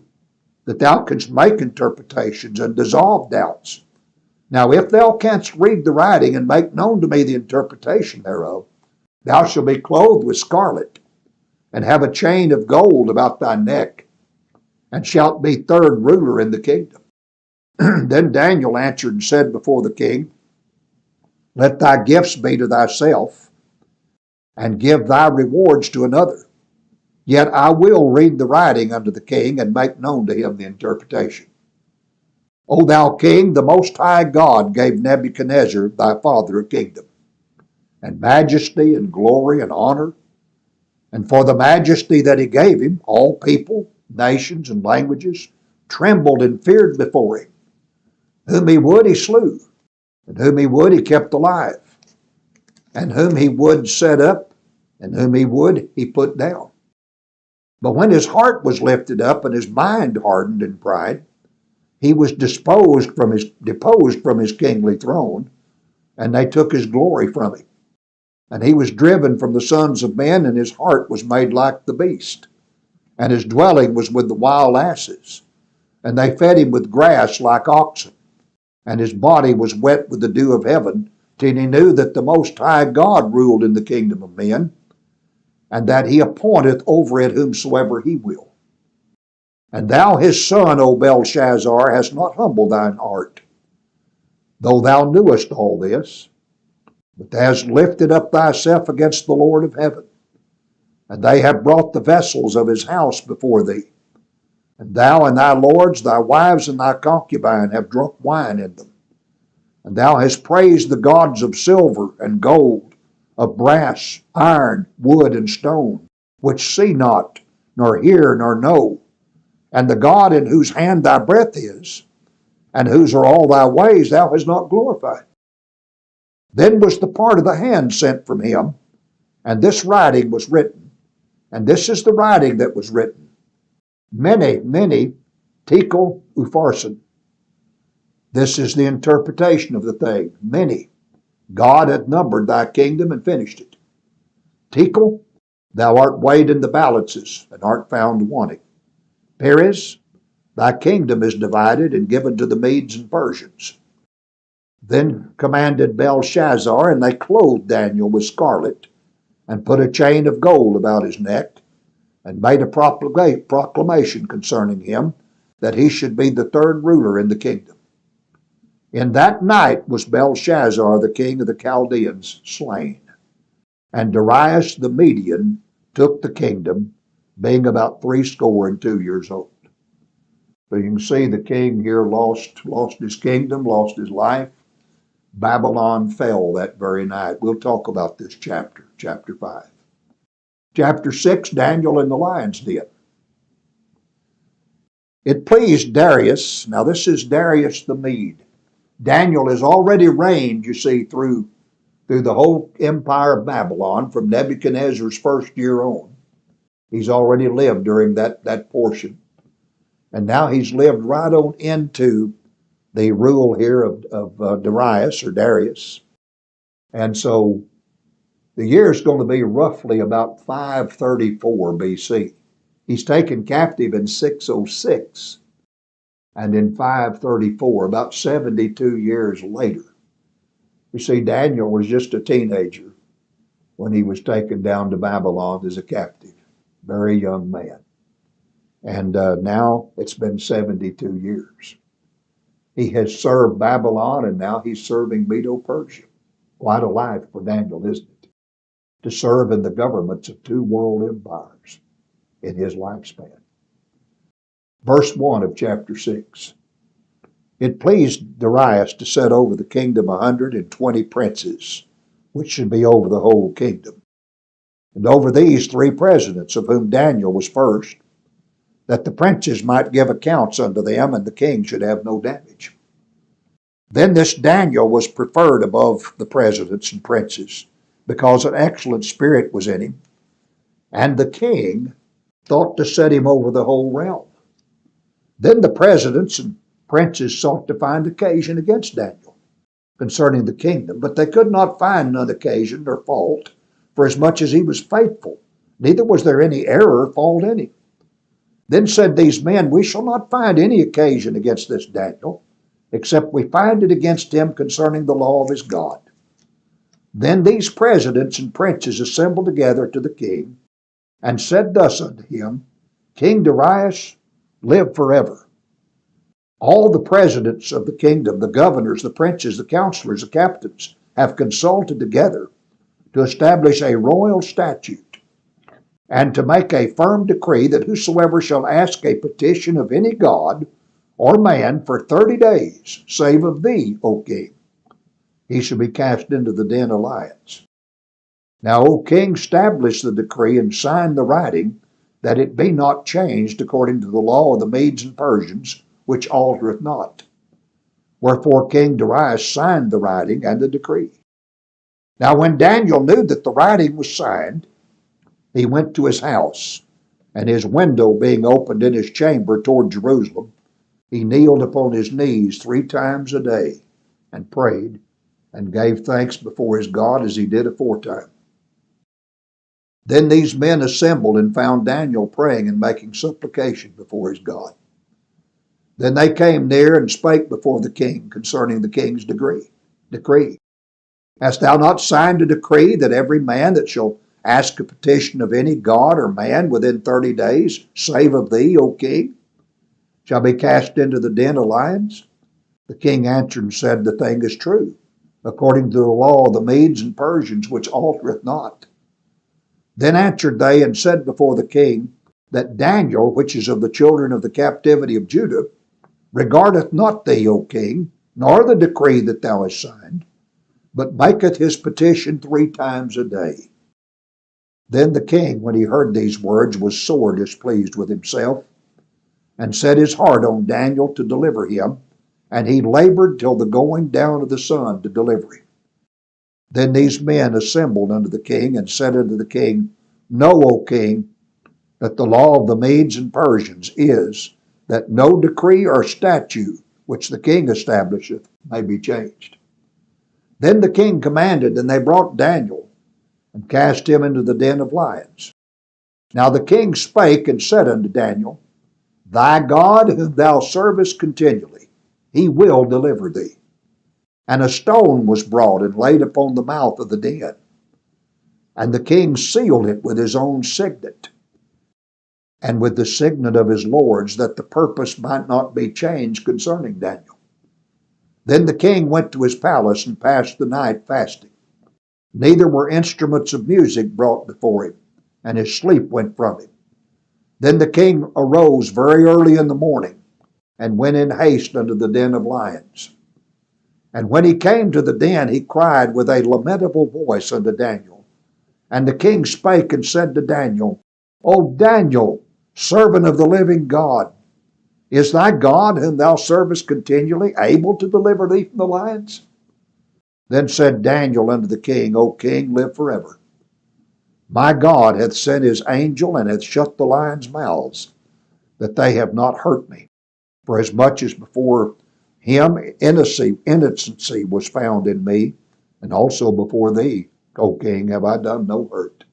that thou canst make interpretations and dissolve doubts. Now if thou canst read the writing and make known to me the interpretation thereof, thou shalt be clothed with scarlet, and have a chain of gold about thy neck, and shalt be third ruler in the kingdom. Then Daniel answered and said before the king, Let thy gifts be to thyself, and give thy rewards to another. Yet I will read the writing unto the king, and make known to him the interpretation. O thou king, the Most High God gave Nebuchadnezzar thy father a kingdom, and majesty and glory and honor. And for the majesty that he gave him, all people, nations, and languages trembled and feared before him. Whom he would, he slew, and whom he would, he kept alive, and whom he would set up, and whom he would, he put down. But when his heart was lifted up and his mind hardened in pride, he was deposed from his kingly throne, and they took his glory from him. And he was driven from the sons of men, and his heart was made like the beast, and his dwelling was with the wild asses. And they fed him with grass like oxen, and his body was wet with the dew of heaven, till he knew that the Most High God ruled in the kingdom of men, and that he appointeth over it whomsoever he will. And thou his son, O Belshazzar, hast not humbled thine heart, though thou knewest all this, but thou hast lifted up thyself against the Lord of heaven. And they have brought the vessels of his house before thee, and thou and thy lords, thy wives, and thy concubine have drunk wine in them. And thou hast praised the gods of silver and gold, of brass, iron, wood, and stone, which see not, nor hear, nor know, and the God in whose hand thy breath is, and whose are all thy ways, thou hast not glorified. Then was the part of the hand sent from him, and this writing was written. And this is the writing that was written. Mene, mene, tekel upharsin. This is the interpretation of the thing. Mene, God hath numbered thy kingdom and finished it. Tekel, thou art weighed in the balances, and art found wanting. Peres, Thy kingdom is divided and given to the Medes and Persians. Then commanded Belshazzar, and they clothed Daniel with scarlet, and put a chain of gold about his neck, and made a proclamation concerning him, that he should be the third ruler in the kingdom. In that night was Belshazzar, the king of the Chaldeans, slain, and Darius the Median took the kingdom, being about 62 years old. So you can see the king here lost his kingdom, lost his life. Babylon fell that very night. We'll talk about this chapter 5. Chapter 6, Daniel in the lion's den. It pleased Darius, now this is Darius the Mede. Daniel has already reigned, you see, through the whole empire of Babylon from Nebuchadnezzar's first year on. He's already lived during that portion. And now he's lived right on into the rule here of Darius or Darius. And so the year is going to be roughly about 534 BC. He's taken captive in 606, and in 534, about 72 years later. You see, Daniel was just a teenager when he was taken down to Babylon as a captive, very young man. And now it's been 72 years. He has served Babylon, and now he's serving Medo-Persia. Quite a life for Daniel, isn't it? To serve in the governments of 2 world empires in his lifespan. Verse 1 of chapter 6. It pleased Darius to set over the kingdom 120 princes, which should be over the whole kingdom. And over these 3 presidents, of whom Daniel was first, that the princes might give accounts unto them, and the king should have no damage. Then this Daniel was preferred above the presidents and princes, because an excellent spirit was in him, and the king thought to set him over the whole realm. Then the presidents and princes sought to find occasion against Daniel concerning the kingdom, but they could not find none occasion or fault, for as much as he was faithful, neither was there any error or fault in him. Then said these men, We shall not find any occasion against this Daniel, except we find it against him concerning the law of his God. Then these presidents and princes assembled together to the king, and said thus unto him, King Darius, live forever. All the presidents of the kingdom, the governors, the princes, the counselors, the captains, have consulted together to establish a royal statute, and to make a firm decree that whosoever shall ask a petition of any god or man for 30 days, save of thee, O king, he shall be cast into the den of lions. Now, O king, establish the decree and sign the writing, that it be not changed according to the law of the Medes and Persians, which altereth not. Wherefore King Darius signed the writing and the decree. Now when Daniel knew that the writing was signed, he went to his house, and his window being opened in his chamber toward Jerusalem, he kneeled upon his knees 3 times a day, and prayed, and gave thanks before his God as he did aforetime. Then these men assembled and found Daniel praying and making supplication before his God. Then they came near and spake before the king concerning the king's decree. Hast thou not signed a decree that every man that shall ask a petition of any god or man within 30 days, save of thee, O king, shall be cast into the den of lions? The king answered and said, The thing is true, according to the law of the Medes and Persians, which altereth not. Then answered they and said before the king, that Daniel, which is of the children of the captivity of Judah, regardeth not thee, O king, nor the decree that thou hast signed, but maketh his petition 3 times a day. Then the king, when he heard these words, was sore displeased with himself, and set his heart on Daniel to deliver him, and he labored till the going down of the sun to deliver him. Then these men assembled unto the king, and said unto the king, Know, O king, that the law of the Medes and Persians is, that no decree or statute which the king establisheth may be changed. Then the king commanded, and they brought Daniel, and cast him into the den of lions. Now the king spake and said unto Daniel, Thy God whom thou servest continually, he will deliver thee. And a stone was brought and laid upon the mouth of the den. And the king sealed it with his own signet, and with the signet of his lords, that the purpose might not be changed concerning Daniel. Then the king went to his palace and passed the night fasting. Neither were instruments of music brought before him, and his sleep went from him. Then the king arose very early in the morning, and went in haste unto the den of lions. And when he came to the den, he cried with a lamentable voice unto Daniel. And the king spake and said to Daniel, O Daniel, servant of the living God, is thy God whom thou servest continually able to deliver thee from the lions? Then said Daniel unto the king, O king, live forever. My God hath sent his angel, and hath shut the lions' mouths, that they have not hurt me. For as much as before him innocency was found in me, and also before thee, O king, have I done no hurt.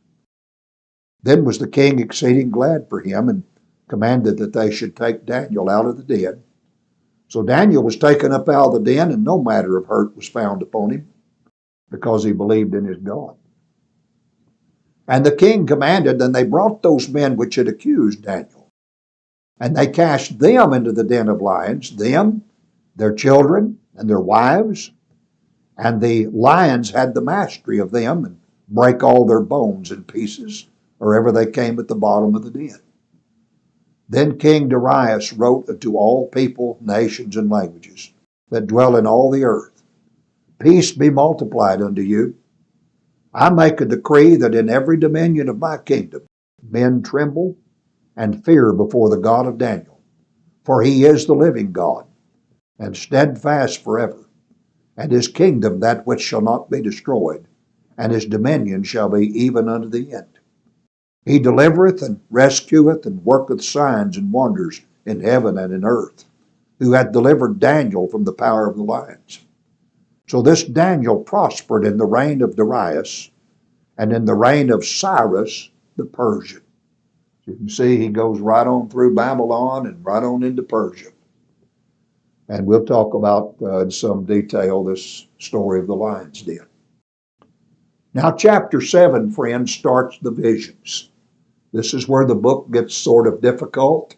Then was the king exceeding glad for him, and commanded that they should take Daniel out of the den. So Daniel was taken up out of the den, and no matter of hurt was found upon him, because he believed in his God. And the king commanded, and they brought those men which had accused Daniel. And they cast them into the den of lions, them, their children, and their wives. And the lions had the mastery of them, and brake all their bones in pieces, or ever they came at the bottom of the den. Then King Darius wrote unto all people, nations, and languages that dwell in all the earth, Peace be multiplied unto you. I make a decree that in every dominion of my kingdom men tremble and fear before the God of Daniel, for he is the living God, and steadfast forever, and his kingdom that which shall not be destroyed, and his dominion shall be even unto the end. He delivereth and rescueth and worketh signs and wonders in heaven and in earth, who hath delivered Daniel from the power of the lions. So this Daniel prospered in the reign of Darius and in the reign of Cyrus the Persian. You can see he goes right on through Babylon and right on into Persia. And we'll talk about in some detail this story of the lion's den. Now chapter 7, friends, starts the visions. This is where the book gets sort of difficult,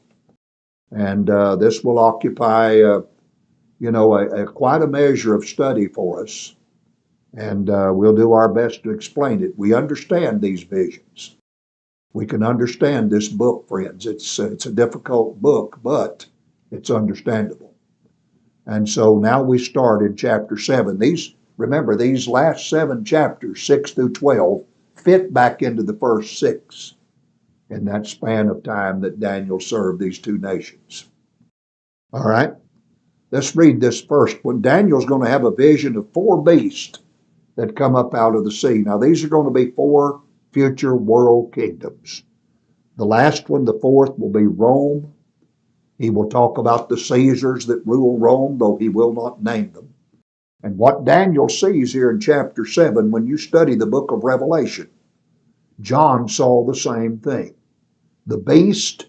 and this will occupy, quite a measure of study for us, and we'll do our best to explain it. We understand these visions. We can understand this book, friends. It's a difficult book, but it's understandable. And so now we start in chapter 7. Remember, these last 7 chapters, 6 through 12, fit back into the first 6 in that span of time that Daniel served these 2 nations. All right, let's read this first one. Daniel's going to have a vision of 4 beasts that come up out of the sea. Now, these are going to be 4 future world kingdoms. The last one, the 4th, will be Rome. He will talk about the Caesars that rule Rome, though he will not name them. And what Daniel sees here in chapter 7, when you study the book of Revelation, John saw the same thing. The beast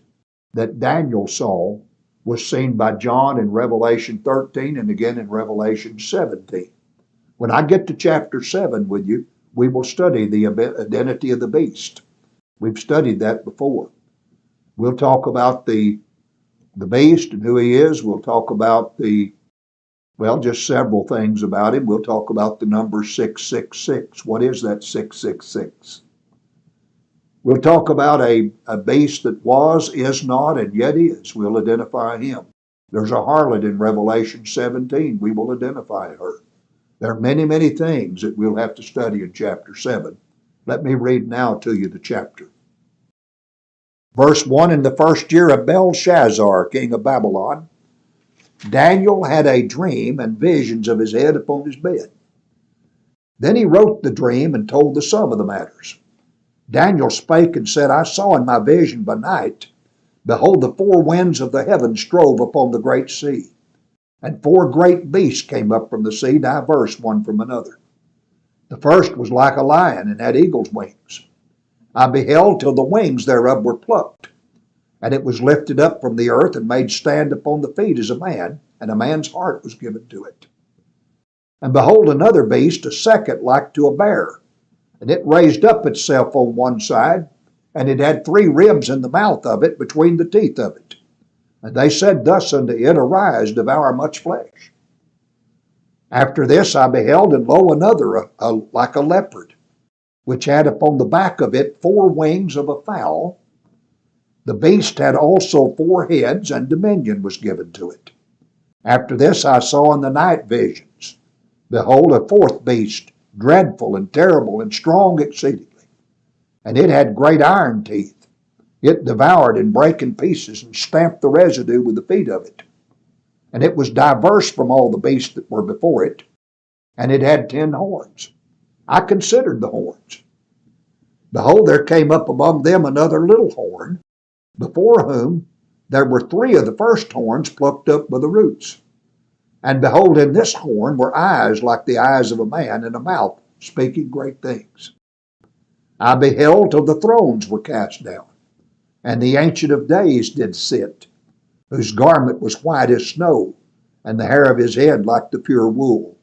that Daniel saw was seen by John in Revelation 13 and again in Revelation 17. When I get to chapter 7 with you, we will study the identity of the beast. We've studied that before. We'll talk about the beast and who he is. We'll talk about just several things about him. We'll talk about the number 666. What is that 666? We'll talk about a beast that was, is not, and yet is. We'll identify him. There's a harlot in Revelation 17. We will identify her. There are many, many things that we'll have to study in chapter 7. Let me read now to you the chapter. Verse 1, In the first year of Belshazzar, king of Babylon, Daniel had a dream and visions of his head upon his bed. Then he wrote the dream and told the sum of the matters. Daniel spake and said, I saw in my vision by night, behold, the 4 winds of the heavens strove upon the great sea, and 4 great beasts came up from the sea, diverse one from another. The first was like a lion, and had eagle's wings. I beheld till the wings thereof were plucked, And it was lifted up from the earth and made stand upon the feet as a man, and a man's heart was given to it. And behold, another beast, a second like to a bear, and it raised up itself on one side, and it had 3 ribs in the mouth of it between the teeth of it. And they said thus unto it, Arise, devour much flesh. After this I beheld, and lo, another like a leopard, which had upon the back of it 4 wings of a fowl. The beast had also 4 heads, and dominion was given to it. After this I saw in the night visions, behold, a 4th beast, dreadful and terrible and strong exceedingly. And it had great iron teeth. It devoured and brake in pieces, and stamped the residue with the feet of it. And it was diverse from all the beasts that were before it, and it had 10 horns. I considered the horns. Behold, there came up among them another little horn, before whom there were 3 of the first horns plucked up by the roots. And behold, in this horn were eyes like the eyes of a man, and a mouth speaking great things. I beheld till the thrones were cast down, and the Ancient of Days did sit, whose garment was white as snow, and the hair of his head like the pure wool.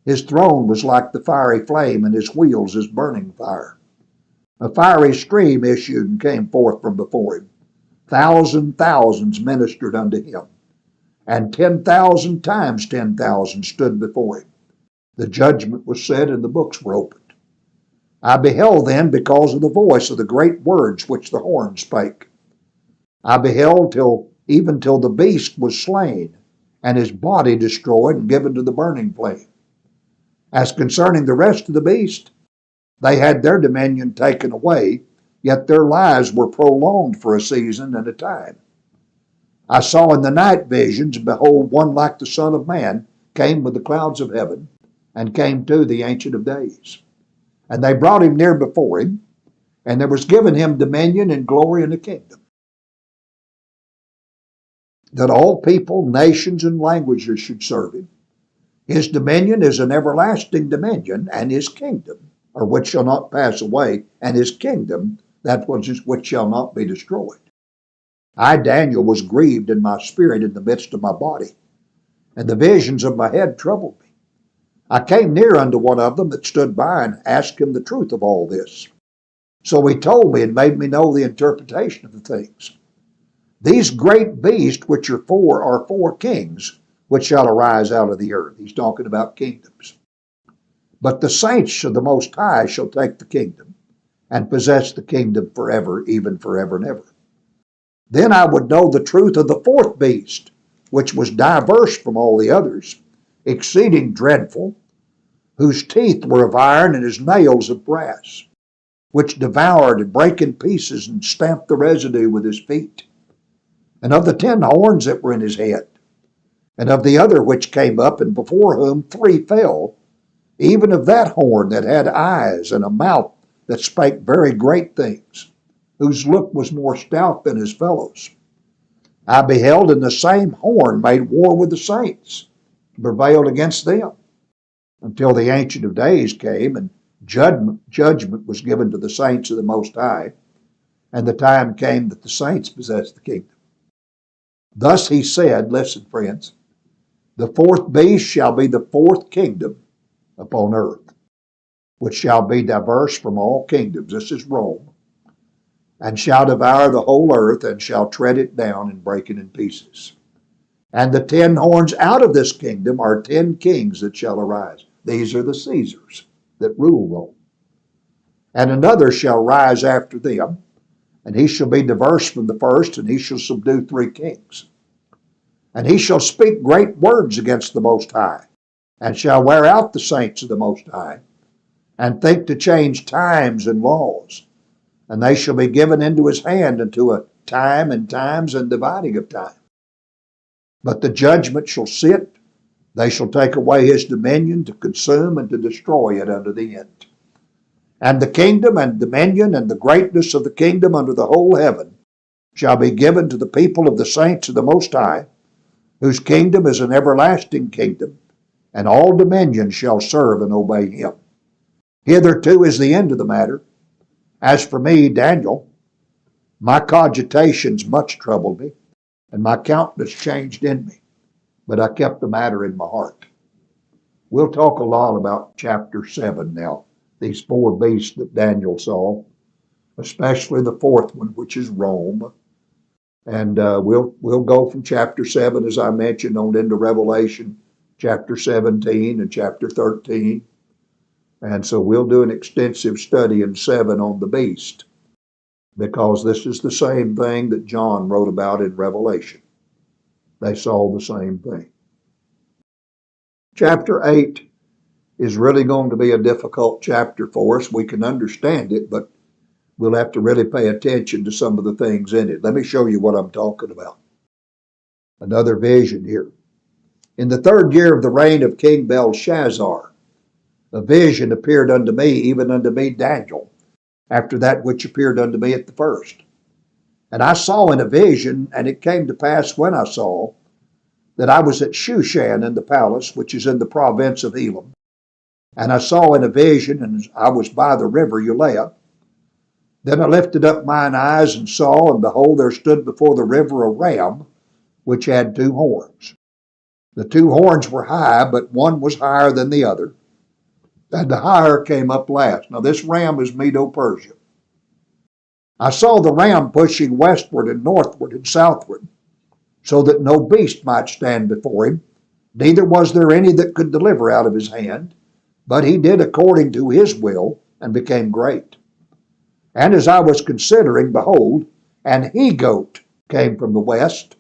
His throne was like the fiery flame, and his wheels as burning fire. A fiery stream issued and came forth from before him. Thousands ministered unto him, and 10,000 times 10,000 stood before him. The judgment was said, and the books were opened. I beheld then because of the voice of the great words which the horn spake. I beheld even till the beast was slain, and his body destroyed and given to the burning flame. As concerning the rest of the beast, they had their dominion taken away, yet their lives were prolonged for a season and a time. I saw in the night visions, behold, one like the Son of Man came with the clouds of heaven, and came to the Ancient of Days. And they brought him near before him, and there was given him dominion and glory and a kingdom, that all people, nations, and languages should serve him. His dominion is an everlasting dominion, and his kingdom, or which shall not pass away, and his kingdom, that which shall not be destroyed. I, Daniel, was grieved in my spirit in the midst of my body, and the visions of my head troubled me. I came near unto one of them that stood by, and asked him the truth of all this. So he told me and made me know the interpretation of the things. These great beasts which are 4 kings, which shall arise out of the earth. He's talking about kingdoms. But the saints of the Most High shall take the kingdom, and possess the kingdom forever, even forever and ever. Then I would know the truth of the 4th beast, which was diverse from all the others, exceeding dreadful, whose teeth were of iron, and his nails of brass, which devoured and brake in pieces, and stamped the residue with his feet. And of the 10 horns that were in his head, and of the other which came up, and before whom 3 fell, even of that horn that had eyes and a mouth that spake very great things, whose look was more stout than his fellows. I beheld, and the same horn made war with the saints, and prevailed against them, until the Ancient of Days came, and judgment was given to the saints of the Most High, and the time came that the saints possessed the kingdom. Thus he said, listen, friends, the 4th beast shall be the 4th kingdom upon earth, which shall be diverse from all kingdoms. This is Rome. And shall devour the whole earth, and shall tread it down and break it in pieces. And the 10 horns out of this kingdom are 10 kings that shall arise. These are the Caesars that rule Rome. And another shall rise after them, and he shall be diverse from the first, and he shall subdue 3 kings. And he shall speak great words against the Most High, and shall wear out the saints of the Most High, and think to change times and laws. And they shall be given into his hand unto a time and times and dividing of time. But the judgment shall sit, they shall take away his dominion to consume and to destroy it unto the end. And the kingdom and dominion and the greatness of the kingdom under the whole heaven shall be given to the people of the saints of the Most High, whose kingdom is an everlasting kingdom, and all dominion shall serve and obey him. Hitherto is the end of the matter. As for me, Daniel, My cogitations much troubled me, and my countenance changed in me, but I kept the matter in my heart. We'll talk a lot about chapter 7 now, these four beasts that Daniel saw, especially the fourth one, which is Rome. And we'll go from chapter 7, as I mentioned, on into Revelation, chapter 17 and chapter 13. And so we'll do an extensive study in 7 on the beast, because this is the same thing that John wrote about in Revelation. They saw the same thing. Chapter 8 is really going to be a difficult chapter for us. We can understand it, but we'll have to really pay attention to some of the things in it. Let me show you what I'm talking about. Another vision here. In the 3rd year of the reign of King Belshazzar, a vision appeared unto me, even unto me, Daniel, after that which appeared unto me at the first. And I saw in a vision, and it came to pass when I saw, that I was at Shushan in the palace, which is in the province of Elam. And I saw in a vision, and I was by the river Ulea. Then I lifted up mine eyes and saw, and behold, there stood before the river a ram, which had 2 horns. The 2 horns were high, but one was higher than the other, and the higher came up last. Now this ram is Medo-Persia. I saw the ram pushing westward and northward and southward, so that no beast might stand before him, neither was there any that could deliver out of his hand, but he did according to his will, and became great. And as I was considering, behold, an he-goat came from the west,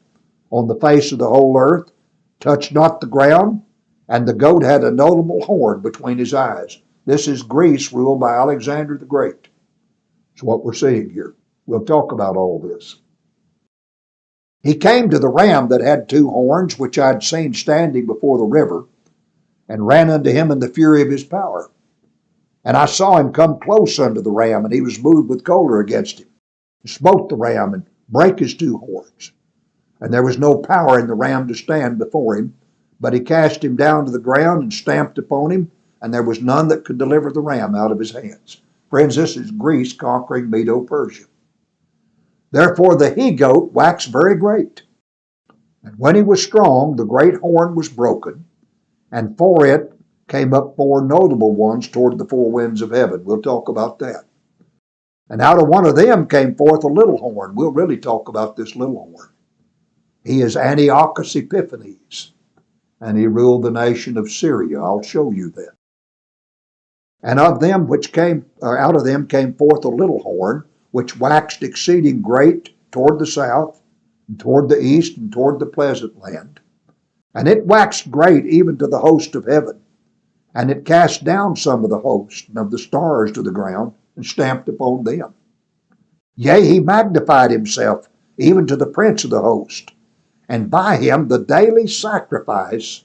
on the face of the whole earth, touched not the ground, and the goat had a notable horn between his eyes. This is Greece, ruled by Alexander the Great. That's what we're seeing here. We'll talk about all this. He came to the ram that had 2 horns, which I'd seen standing before the river, and ran unto him in the fury of his power. And I saw him come close unto the ram, and he was moved with choler against him, and smote the ram, and brake his 2 horns. And there was no power in the ram to stand before him, but he cast him down to the ground and stamped upon him, and there was none that could deliver the ram out of his hands. Friends, this is Greece conquering Medo-Persia. Therefore the he-goat waxed very great. And when he was strong, the great horn was broken, and for it came up 4 notable ones toward the 4 winds of heaven. We'll talk about that. And out of one of them came forth a little horn. We'll really talk about this little horn. He is Antiochus Epiphanes, and he ruled the nation of Syria. I'll show you that. And of them which came, out of them came forth a little horn, which waxed exceeding great toward the south, and toward the east, and toward the pleasant land. And it waxed great even to the host of heaven. And it cast down some of the host and of the stars to the ground, and stamped upon them. Yea, he magnified himself even to the prince of the host. And by him the daily sacrifice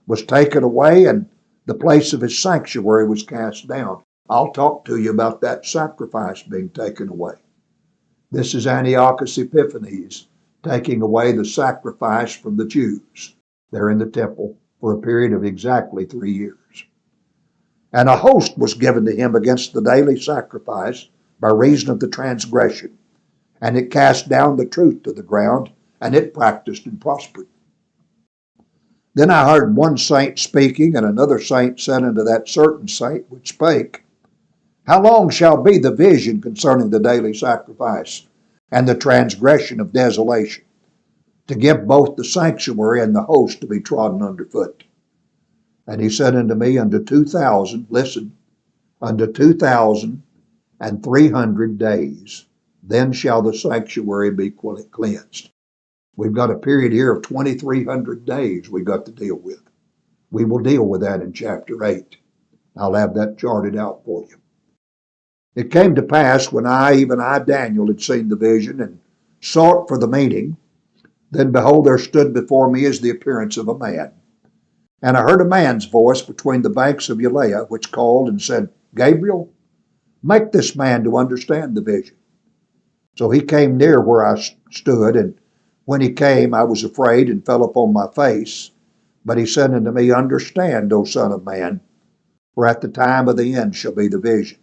was taken away, and the place of his sanctuary was cast down. I'll talk to you about that sacrifice being taken away. This is Antiochus Epiphanes taking away the sacrifice from the Jews. They're in the temple for a period of exactly 3 years. And a host was given to him against the daily sacrifice by reason of the transgression. And it cast down the truth to the ground, and it practiced and prospered. Then I heard one saint speaking, and another saint said unto that certain saint which spake, How long shall be the vision concerning the daily sacrifice and the transgression of desolation, to give both the sanctuary and the host to be trodden underfoot? And he said unto me, unto 2,000, listen, unto 2,300 days, then shall the sanctuary be cleansed. We've got a period here of 2,300 days we've got to deal with. We will deal with that in chapter 8. I'll have that charted out for you. It came to pass when even I, Daniel, had seen the vision and sought for the meaning, then behold, there stood before me as the appearance of a man. And I heard a man's voice between the banks of Ulea, which called and said, Gabriel, make this man to understand the vision. So he came near where I stood, and when he came, I was afraid and fell upon my face. But he said unto me, Understand, O Son of Man, for at the time of the end shall be the vision.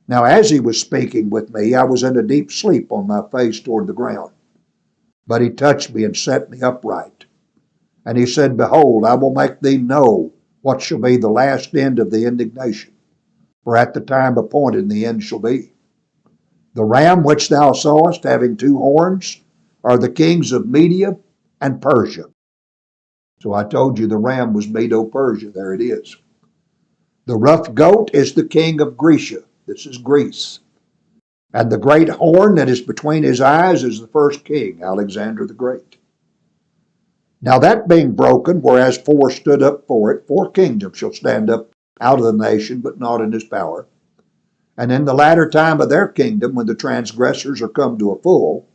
Now as he was speaking with me, I was in a deep sleep on my face toward the ground. But he touched me and set me upright. And he said, Behold, I will make thee know what shall be the last end of the indignation. For at the time appointed the end shall be. The ram which thou sawest having two horns are the kings of Media and Persia. So I told you the ram was Medo-Persia. There it is. The rough goat is the king of Grecia. This is Greece. And the great horn that is between his eyes is the first king, Alexander the Great. Now that being broken, whereas four stood up for it, four kingdoms shall stand up out of the nation, but not in his power. And in the latter time of their kingdom, when the transgressors are come to a full,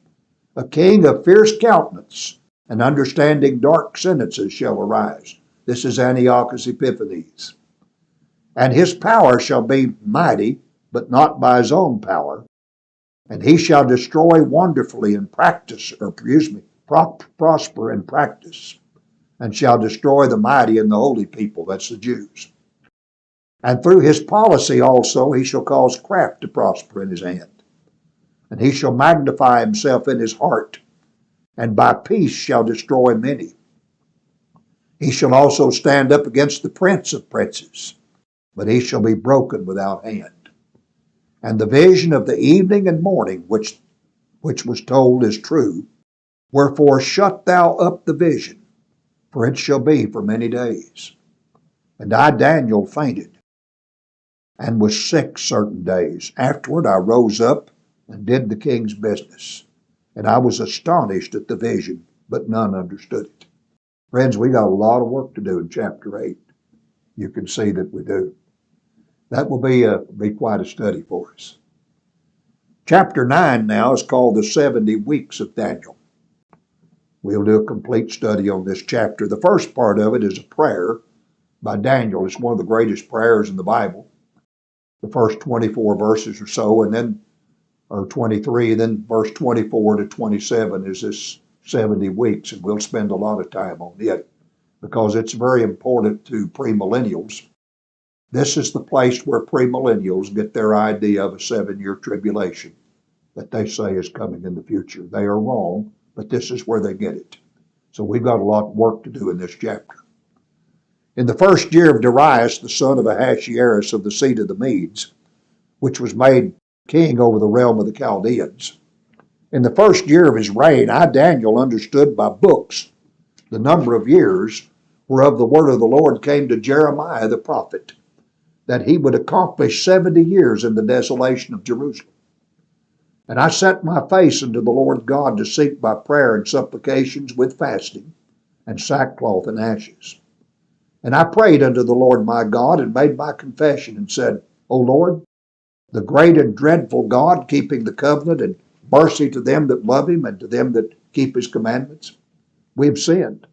a king of fierce countenance and understanding dark sentences shall arise. This is Antiochus Epiphanes. And his power shall be mighty, but not by his own power. And he shall destroy wonderfully in practice, prosper in practice, and shall destroy the mighty and the holy people, that's the Jews. And through his policy also he shall cause craft to prosper in his hand. And he shall magnify himself in his heart, and by peace shall destroy many. He shall also stand up against the prince of princes, but he shall be broken without hand. And the vision of the evening and morning which was told is true. Wherefore shut thou up the vision, for it shall be for many days. And I, Daniel, fainted, and was sick certain days. Afterward I rose up and did the king's business. And I was astonished at the vision, but none understood it. Friends, we got a lot of work to do in chapter 8. You can see that we do. That will be quite a study for us. Chapter 9 now is called the 70 weeks of Daniel. We'll do a complete study on this chapter. The first part of it is a prayer by Daniel. It's one of the greatest prayers in the Bible. The first 24 verses or so, or 23, then verse 24 to 27 is this 70 weeks, and we'll spend a lot of time on it because it's very important to premillennials. This is the place where premillennials get their idea of a 7-year tribulation that they say is coming in the future. They are wrong, but this is where they get it. So we've got a lot of work to do in this chapter. In the first year of Darius, the son of Ahasuerus of the seed of the Medes, which was made king over the realm of the Chaldeans, in the first year of his reign, I, Daniel, understood by books the number of years whereof the word of the Lord came to Jeremiah the prophet, that he would accomplish 70 years in the desolation of Jerusalem. And I set my face unto the Lord God to seek by prayer and supplications with fasting and sackcloth and ashes. And I prayed unto the Lord my God and made my confession and said, O Lord, the great and dreadful God, keeping the covenant and mercy to them that love him and to them that keep his commandments, we have sinned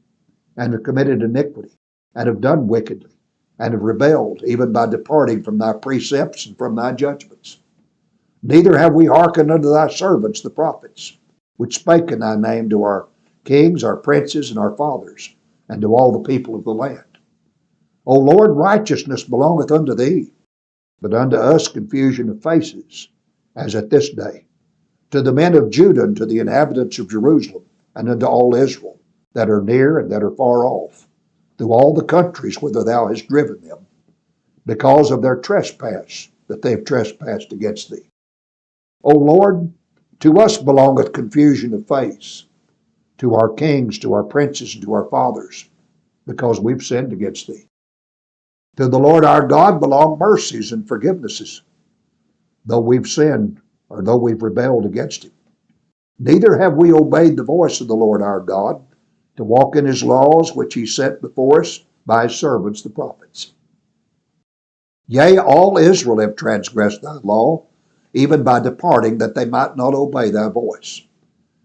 and have committed iniquity and have done wickedly and have rebelled, even by departing from thy precepts and from thy judgments. Neither have we hearkened unto thy servants the prophets, which spake in thy name to our kings, our princes, and our fathers, and to all the people of the land. O Lord, righteousness belongeth unto thee, but unto us confusion of faces, as at this day, to the men of Judah and to the inhabitants of Jerusalem, and unto all Israel, that are near and that are far off, through all the countries whither thou hast driven them, because of their trespass that they have trespassed against thee. O Lord, to us belongeth confusion of face, to our kings, to our princes, and to our fathers, because we've sinned against thee. To the Lord our God belong mercies and forgivenesses, though we've sinned, or though we've rebelled against him. Neither have we obeyed the voice of the Lord our God, to walk in his laws which he set before us by his servants the prophets. Yea, all Israel have transgressed thy law, even by departing, that they might not obey thy voice.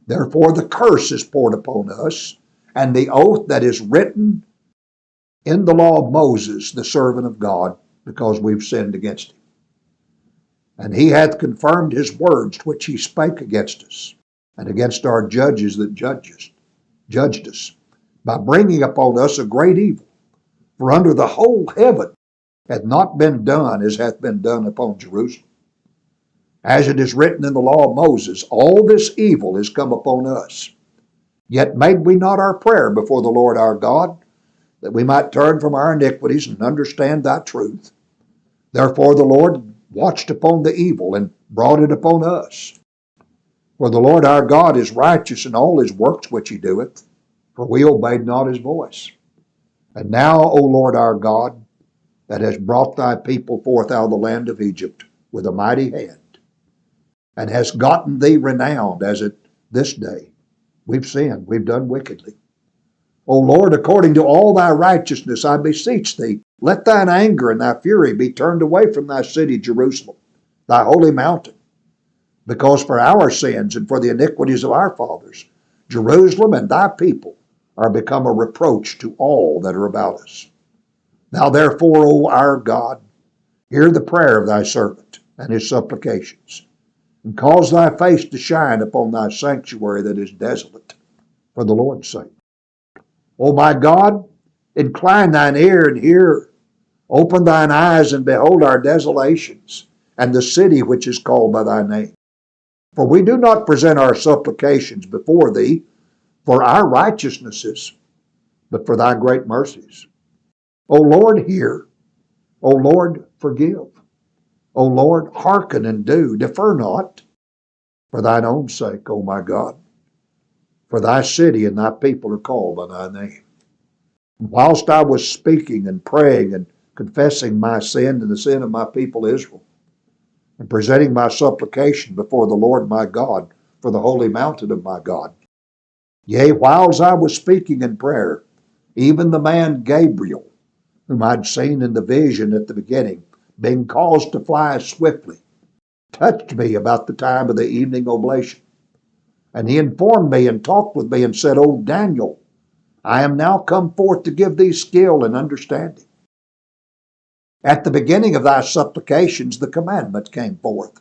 Therefore the curse is poured upon us, and the oath that is written in the law of Moses, the servant of God, because we've sinned against him. And he hath confirmed his words which he spake against us, and against our judges that judged us, by bringing upon us a great evil. For under the whole heaven hath not been done as hath been done upon Jerusalem. As it is written in the law of Moses, all this evil is come upon us. Yet made we not our prayer before the Lord our God, that we might turn from our iniquities and understand thy truth. Therefore the Lord watched upon the evil and brought it upon us. For the Lord our God is righteous in all his works which he doeth, for we obeyed not his voice. And now, O Lord our God, that hast brought thy people forth out of the land of Egypt with a mighty hand, and hast gotten thee renowned as at this day, we've sinned, we've done wickedly. O Lord, according to all thy righteousness, I beseech thee, let thine anger and thy fury be turned away from thy city Jerusalem, thy holy mountain, because for our sins and for the iniquities of our fathers, Jerusalem and thy people are become a reproach to all that are about us. Now therefore, O our God, hear the prayer of thy servant and his supplications, and cause thy face to shine upon thy sanctuary that is desolate, for the Lord's sake. O my God, incline thine ear and hear. Open thine eyes and behold our desolations, and the city which is called by thy name. For we do not present our supplications before thee for our righteousnesses, but for thy great mercies. O Lord, hear. O Lord, forgive. O Lord, hearken and do. Defer not, for thine own sake, O my God. For thy city and thy people are called by thy name. And whilst I was speaking and praying and confessing my sin and the sin of my people Israel, and presenting my supplication before the Lord my God for the holy mountain of my God, yea, whiles I was speaking in prayer, even the man Gabriel, whom I'd seen in the vision at the beginning, being caused to fly swiftly, touched me about the time of the evening oblation. And he informed me and talked with me and said, O Daniel, I am now come forth to give thee skill and understanding. At the beginning of thy supplications the commandment came forth,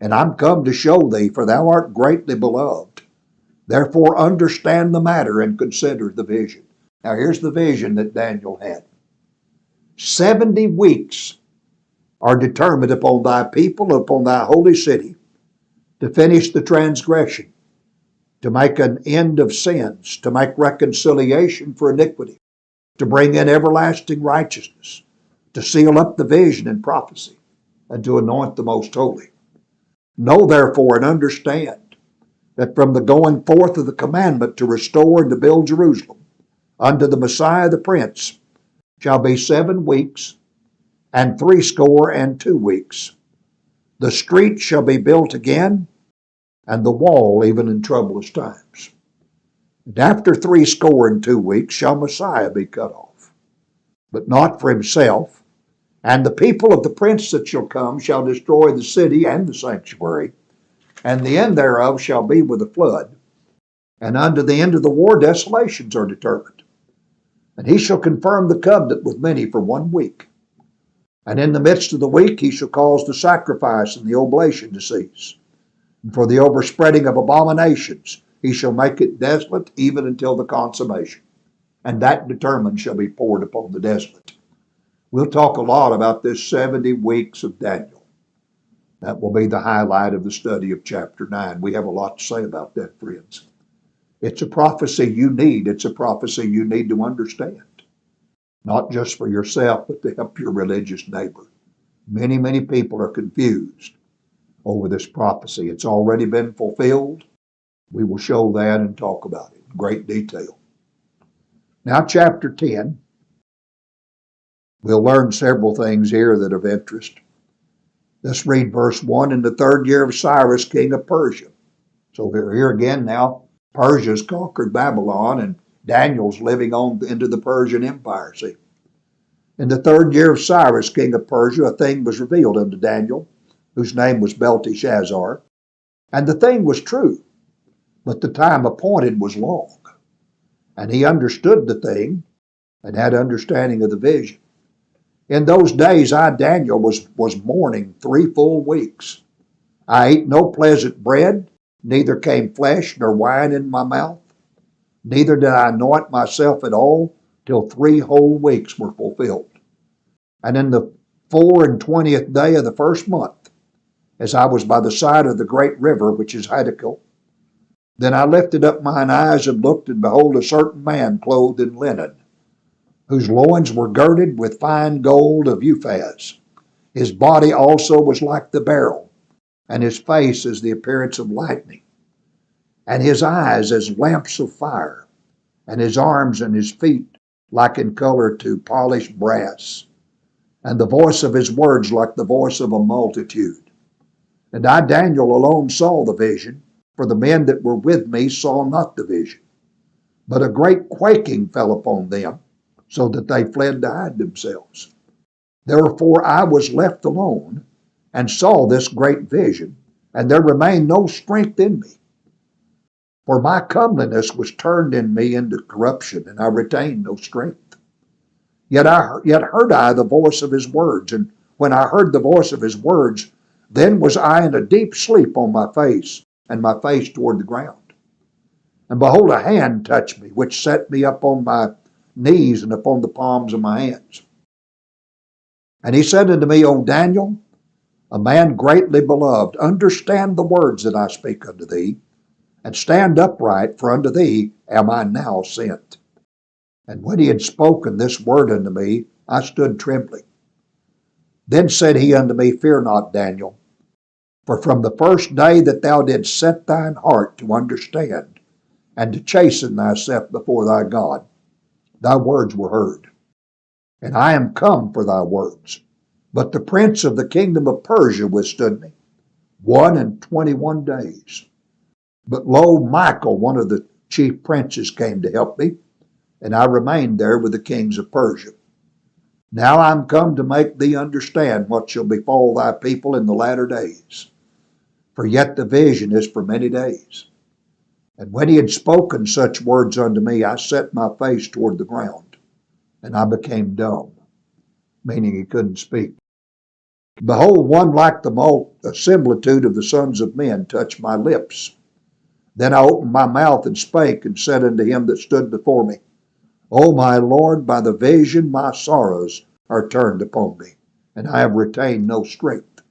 and I'm come to show thee, for thou art greatly beloved. Therefore understand the matter and consider the vision. Now here's the vision that Daniel had. 70 weeks are determined upon thy people, upon thy holy city, to finish the transgression, to make an end of sins, to make reconciliation for iniquity, to bring in everlasting righteousness, to seal up the vision and prophecy, and to anoint the most holy. Know therefore and understand that from the going forth of the commandment to restore and to build Jerusalem unto the Messiah the Prince shall be 7 weeks and 62 weeks. The street shall be built again, and the wall even in troublous times. And after 62 weeks shall Messiah be cut off, but not for himself. And the people of the prince that shall come shall destroy the city and the sanctuary, and the end thereof shall be with a flood. And unto the end of the war desolations are determined. And he shall confirm the covenant with many for 1 week. And in the midst of the week he shall cause the sacrifice and the oblation to cease. And for the overspreading of abominations he shall make it desolate even until the consummation. And that determined shall be poured upon the desolate. We'll talk a lot about this 70 weeks of Daniel. That will be the highlight of the study of chapter 9. We have a lot to say about that, friends. It's a prophecy you need. It's a prophecy you need to understand. Not just for yourself, but to help your religious neighbor. Many, many people are confused over this prophecy. It's already been fulfilled. We will show that and talk about it in great detail. Now, chapter 10. We'll learn several things here that are of interest. Let's read verse 1. In the 3rd year of Cyrus, king of Persia. So we're here again now. Persia's conquered Babylon, and Daniel's living on into the Persian Empire. See, in the 3rd year of Cyrus, king of Persia, a thing was revealed unto Daniel, whose name was Belteshazzar. And the thing was true, but the time appointed was long. And he understood the thing and had understanding of the vision. In those days I, Daniel, was mourning 3 full weeks. I ate no pleasant bread, neither came flesh nor wine in my mouth. Neither did I anoint myself at all, till 3 whole weeks were fulfilled. And in the 24th day of the 1st month, as I was by the side of the great river, which is Hiddekel. Then I lifted up mine eyes and looked, and behold, a certain man clothed in linen, whose loins were girded with fine gold of Uphaz. His body also was like the beryl, and his face as the appearance of lightning, and his eyes as lamps of fire, and his arms and his feet like in color to polished brass, and the voice of his words like the voice of a multitude. And I, Daniel, alone saw the vision, for the men that were with me saw not the vision. But a great quaking fell upon them, so that they fled to hide themselves. Therefore I was left alone, and saw this great vision, and there remained no strength in me. For my comeliness was turned in me into corruption, and I retained no strength. Yet heard I the voice of his words, and when I heard the voice of his words, then was I in a deep sleep on my face, and my face toward the ground. And behold, a hand touched me, which set me up on my knees and upon the palms of my hands. And he said unto me, O Daniel, a man greatly beloved, understand the words that I speak unto thee, and stand upright, for unto thee am I now sent. And when he had spoken this word unto me, I stood trembling. Then said he unto me, Fear not, Daniel, for from the first day that thou didst set thine heart to understand, and to chasten thyself before thy God, thy words were heard. And I am come for thy words. But the prince of the kingdom of Persia withstood me 21 days. But lo, Michael, one of the chief princes, came to help me, and I remained there with the kings of Persia. Now I am come to make thee understand what shall befall thy people in the latter days. For yet the vision is for many days. And when he had spoken such words unto me, I set my face toward the ground, and I became dumb, meaning he couldn't speak. Behold, one like the similitude of the sons of men touched my lips. Then I opened my mouth and spake, and said unto him that stood before me, O my Lord, by the vision my sorrows are turned upon me, and I have retained no strength.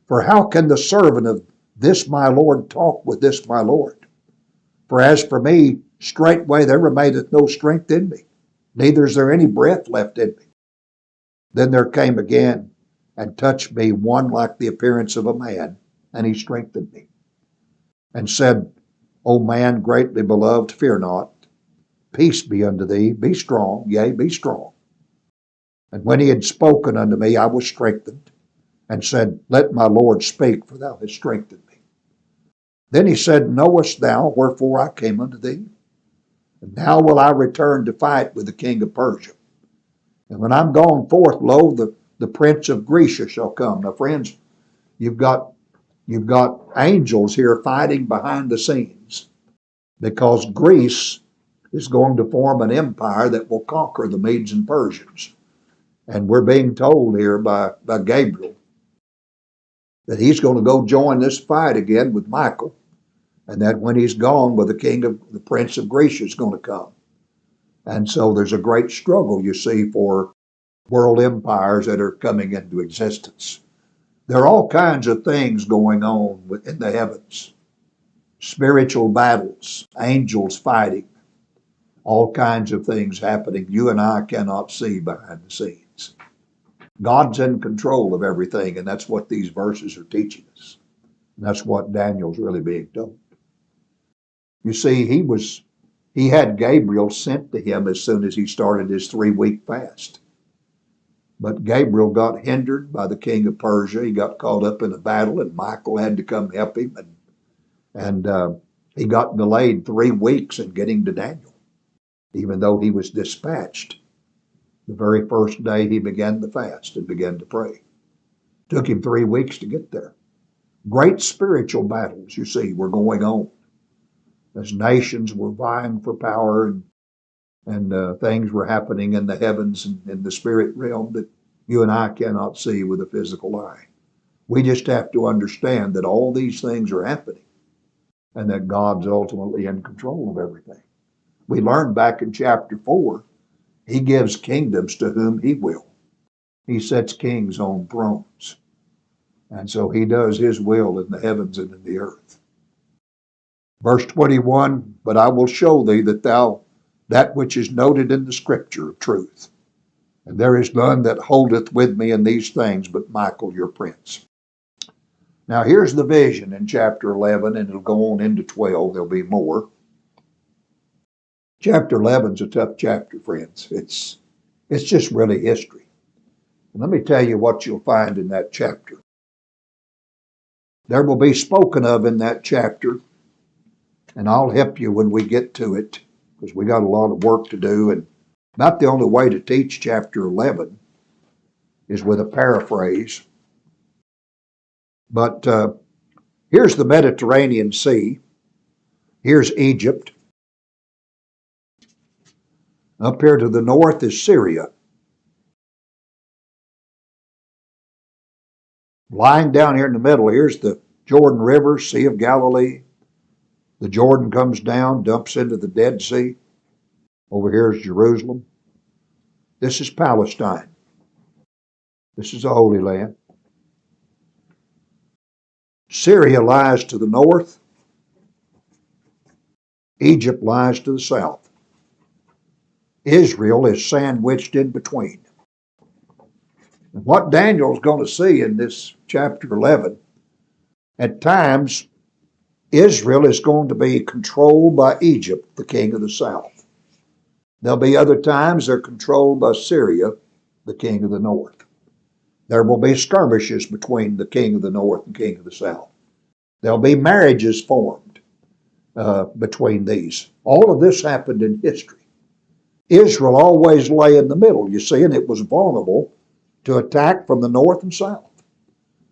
For how can the servant of this my Lord talk with this my Lord? For as for me, straightway there remaineth no strength in me, neither is there any breath left in me. Then there came again and touched me one like the appearance of a man, and he strengthened me, and said, O man greatly beloved, fear not. Peace be unto thee, be strong, yea, be strong. And when he had spoken unto me, I was strengthened, and said, Let my Lord speak, for thou hast strengthened me. Then he said, Knowest thou wherefore I came unto thee? And now will I return to fight with the king of Persia. And when I'm gone forth, lo, the prince of Grecia shall come. Now, friends, you've got angels here fighting behind the scenes, because Greece is going to form an empire that will conquer the Medes and Persians. And we're being told here by Gabriel that he's going to go join this fight again with Michael, and that when he's gone, the prince of Grecia is going to come. And so there's a great struggle, you see, for world empires that are coming into existence. There are all kinds of things going on in the heavens. Spiritual battles, angels fighting, all kinds of things happening you and I cannot see behind the scenes. God's in control of everything, and that's what these verses are teaching us. And that's what Daniel's really being told. You see, he had Gabriel sent to him as soon as he started his 3-week fast. But Gabriel got hindered by the king of Persia. He got caught up in a battle, and Michael had to come help him. And he got delayed 3 weeks in getting to Daniel, even though he was dispatched the very first day he began the fast and began to pray. Took him 3 weeks to get there. Great spiritual battles, you see, were going on as nations were vying for power, and things were happening in the heavens and in the spirit realm that you and I cannot see with a physical eye. We just have to understand that all these things are happening and that God's ultimately in control of everything. We learned back in chapter 4, he gives kingdoms to whom he will. He sets kings on thrones. And so he does his will in the heavens and in the earth. Verse 21, but I will show thee that which is noted in the scripture of truth. And there is none that holdeth with me in these things but Michael your prince. Now here's the vision in chapter 11, and it'll go on into 12. There'll be more. Chapter 11 is a tough chapter, friends. It's just really history. And let me tell you what you'll find in that chapter. There will be spoken of in that chapter, and I'll help you when we get to it, because we got a lot of work to do, and about the only way to teach chapter 11 is with a paraphrase. But here's the Mediterranean Sea. Here's Egypt. Up here to the north is Syria. Lying down here in the middle, here's the Jordan River, Sea of Galilee. The Jordan comes down, dumps into the Dead Sea. Over here is Jerusalem. This is Palestine. This is the Holy Land. Syria lies to the north. Egypt lies to the south. Israel is sandwiched in between. And what Daniel's going to see in this chapter 11, at times, Israel is going to be controlled by Egypt, the king of the south. There'll be other times they're controlled by Syria, the king of the north. There will be skirmishes between the king of the north and king of the south. There'll be marriages formed between these. All of this happened in history. Israel always lay in the middle, you see, and it was vulnerable to attack from the north and south.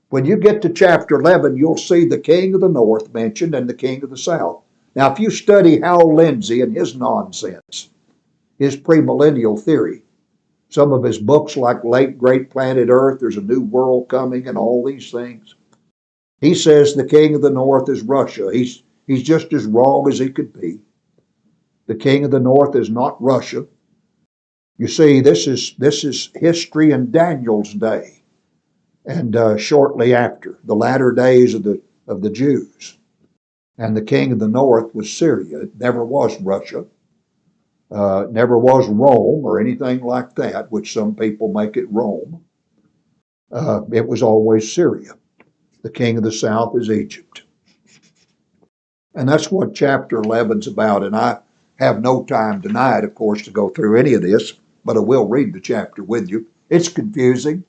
When you get to chapter 11, you'll see the king of the north mentioned and the king of the south. Now, if you study Hal Lindsey and his nonsense, his premillennial theory, some of his books like Late Great Planet Earth, There's a New World Coming, and all these things, he says the king of the north is Russia. He's just as wrong as he could be. The king of the north is not Russia. You see, this is history in Daniel's day, and shortly after, the latter days of the Jews. And the king of the north was Syria. It never was Russia. Never was Rome or anything like that, which some people make it Rome. It was always Syria. The king of the south is Egypt. And that's what chapter 11 is about. And I have no time tonight, of course, to go through any of this, but I will read the chapter with you. It's confusing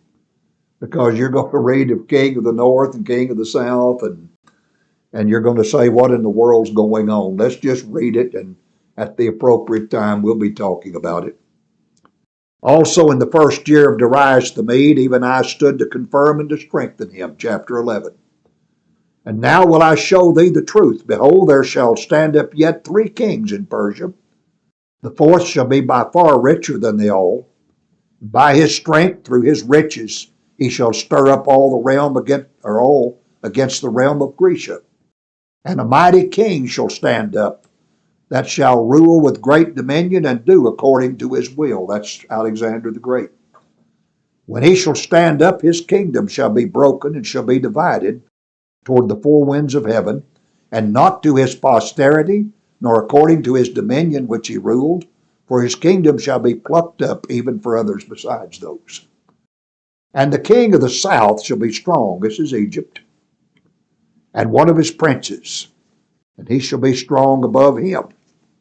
because you're going to read of king of the north and king of the south, and you're going to say, what in the world's going on? Let's just read it, and at the appropriate time, we'll be talking about it. Also, in the first year of Darius the Mede, even I stood to confirm and to strengthen him. Chapter 11. And now will I show thee the truth. Behold, there shall stand up yet 3 kings in Persia. The fourth shall be by far richer than they all. By his strength, through his riches, he shall stir up all the realm against the realm of Grecia. And a mighty king shall stand up, that shall rule with great dominion and do according to his will. That's Alexander the Great. When he shall stand up, his kingdom shall be broken and shall be divided toward the 4 winds of heaven, and not to his posterity, nor according to his dominion which he ruled, for his kingdom shall be plucked up even for others besides those. And the king of the south shall be strong, this is Egypt, and one of his princes, and he shall be strong above him,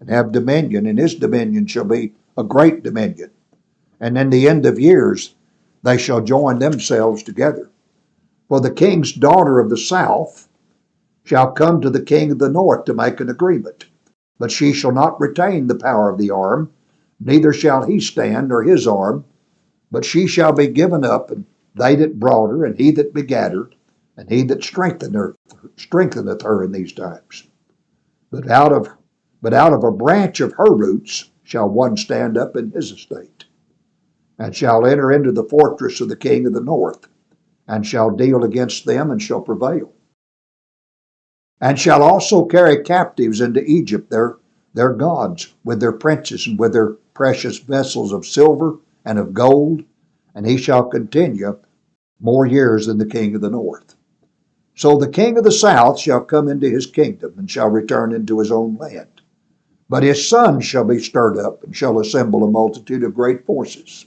and have dominion, and his dominion shall be a great dominion. And in the end of years they shall join themselves together. For the king's daughter of the south shall come to the king of the north to make an agreement. But she shall not retain the power of the arm, neither shall he stand nor his arm, but she shall be given up, and they that brought her, and he that begat her, and he that strengtheneth her in these times. But out of a branch of her roots shall one stand up in his estate, and shall enter into the fortress of the king of the north, and shall deal against them, and shall prevail. And shall also carry captives into Egypt their gods, with their princes, and with their precious vessels of silver and of gold, and he shall continue more years than the king of the north. So the king of the south shall come into his kingdom, and shall return into his own land. But his son shall be stirred up, and shall assemble a multitude of great forces.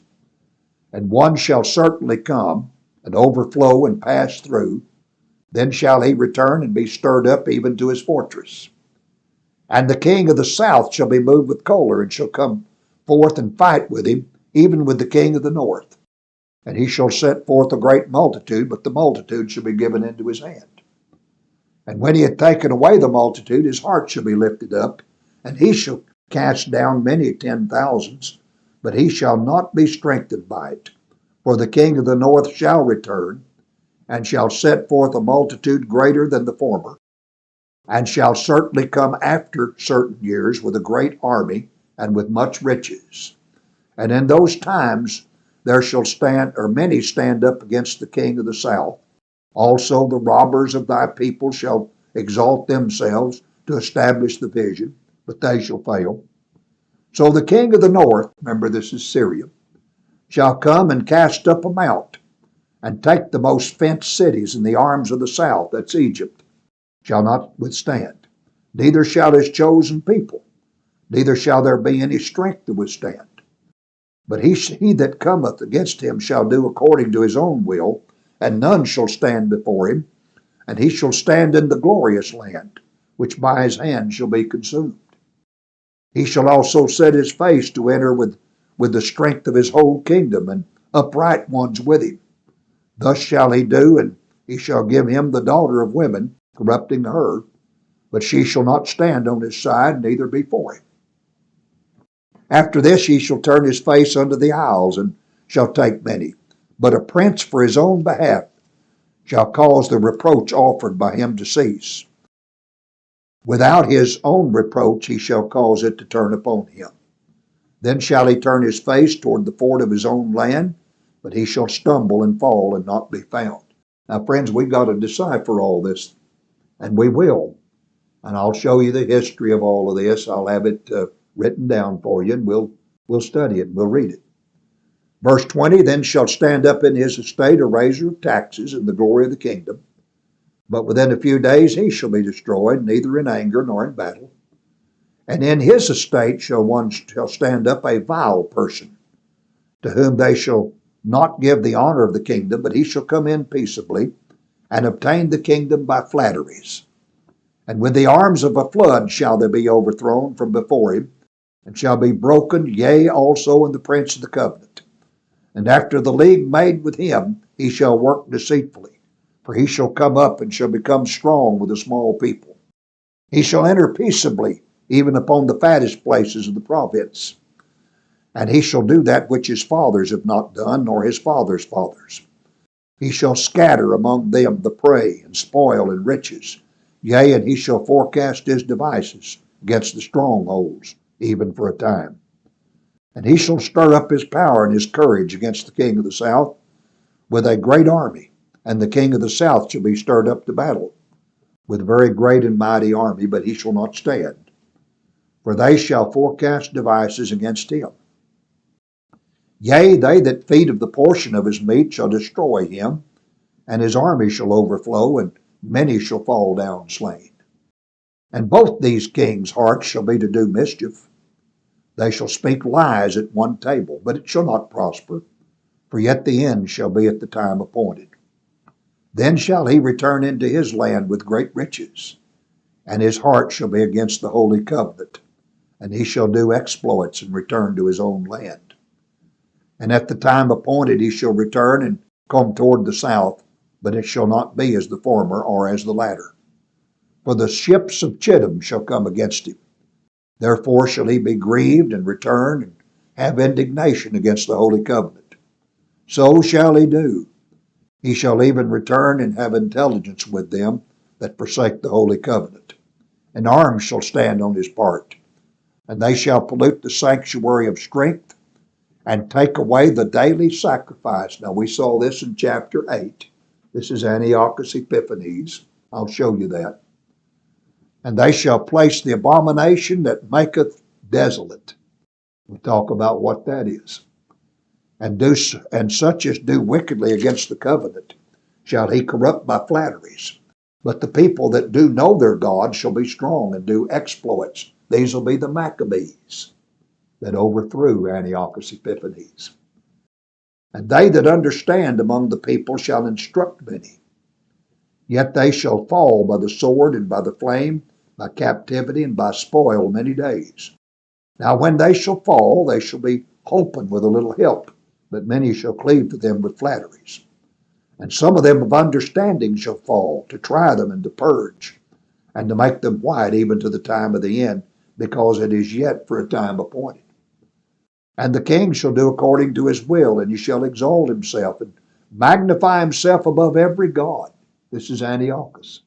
And one shall certainly come, and overflow and pass through. Then shall he return and be stirred up even to his fortress. And the king of the south shall be moved with choler, and shall come forth and fight with him, even with the king of the north. And he shall set forth a great multitude, but the multitude shall be given into his hand. And when he had taken away the multitude, his heart shall be lifted up, and he shall cast down many 10,000s, but he shall not be strengthened by it. For the king of the north shall return, and shall set forth a multitude greater than the former, and shall certainly come after certain years with a great army and with much riches. And in those times there shall stand, or many stand up against the king of the south. Also the robbers of thy people shall exalt themselves to establish the vision, but they shall fail. So the king of the north, remember this is Syria, shall come and cast up a mount, and take the most fenced cities in the arms of the south, that's Egypt, shall not withstand. Neither shall his chosen people, neither shall there be any strength to withstand. But he that cometh against him shall do according to his own will, and none shall stand before him, and he shall stand in the glorious land, which by his hand shall be consumed. He shall also set his face to enter with the strength of his whole kingdom, and upright ones with him. Thus shall he do, and he shall give him the daughter of women, corrupting her, but she shall not stand on his side, neither before him. After this he shall turn his face unto the isles, and shall take many. But a prince for his own behalf shall cause the reproach offered by him to cease. Without his own reproach he shall cause it to turn upon him. Then shall he turn his face toward the fort of his own land, but he shall stumble and fall and not be found. Now, friends, we've got to decipher all this, and we will. And I'll show you the history of all of this. I'll have it written down for you, and we'll study it, and we'll read it. Verse 20, then shall stand up in his estate a raiser of taxes in the glory of the kingdom. But within a few days he shall be destroyed, neither in anger nor in battle. And in his estate shall stand up a vile person, to whom they shall not give the honor of the kingdom, but he shall come in peaceably, and obtain the kingdom by flatteries. And with the arms of a flood shall they be overthrown from before him, and shall be broken, yea, also in the prince of the covenant. And after the league made with him, he shall work deceitfully, for he shall come up and shall become strong with a small people. He shall enter peaceably, even upon the fattest places of the province. And he shall do that which his fathers have not done, nor his fathers' fathers. He shall scatter among them the prey, and spoil and riches. Yea, and he shall forecast his devices against the strongholds, even for a time. And he shall stir up his power and his courage against the king of the south with a great army. And the king of the south shall be stirred up to battle with a very great and mighty army, but he shall not stand. For they shall forecast devices against him. Yea, they that feed of the portion of his meat shall destroy him, and his army shall overflow, and many shall fall down slain. And both these kings' hearts shall be to do mischief. They shall speak lies at one table, but it shall not prosper, for yet the end shall be at the time appointed. Then shall he return into his land with great riches, and his heart shall be against the holy covenant, and he shall do exploits and return to his own land. And at the time appointed he shall return and come toward the south, but it shall not be as the former or as the latter. For the ships of Chittim shall come against him. Therefore shall he be grieved and return and have indignation against the holy covenant. So shall he do. He shall even return and have intelligence with them that forsake the holy covenant. And arms shall stand on his part, and they shall pollute the sanctuary of strength, and take away the daily sacrifice. Now we saw this in chapter 8. This is Antiochus Epiphanes. I'll show you that. And they shall place the abomination that maketh desolate. We'll talk about what that is. And such as do wickedly against the covenant shall he corrupt by flatteries. But the people that do know their God shall be strong and do exploits. These will be the Maccabees that overthrew Antiochus Epiphanes. And they that understand among the people shall instruct many. Yet they shall fall by the sword and by the flame, by captivity and by spoil many days. Now when they shall fall, they shall be holpen with a little help, but many shall cleave to them with flatteries. And some of them of understanding shall fall, to try them and to purge, and to make them white even to the time of the end, because it is yet for a time appointed. And the king shall do according to his will, and he shall exalt himself and magnify himself above every god. This is Antiochus.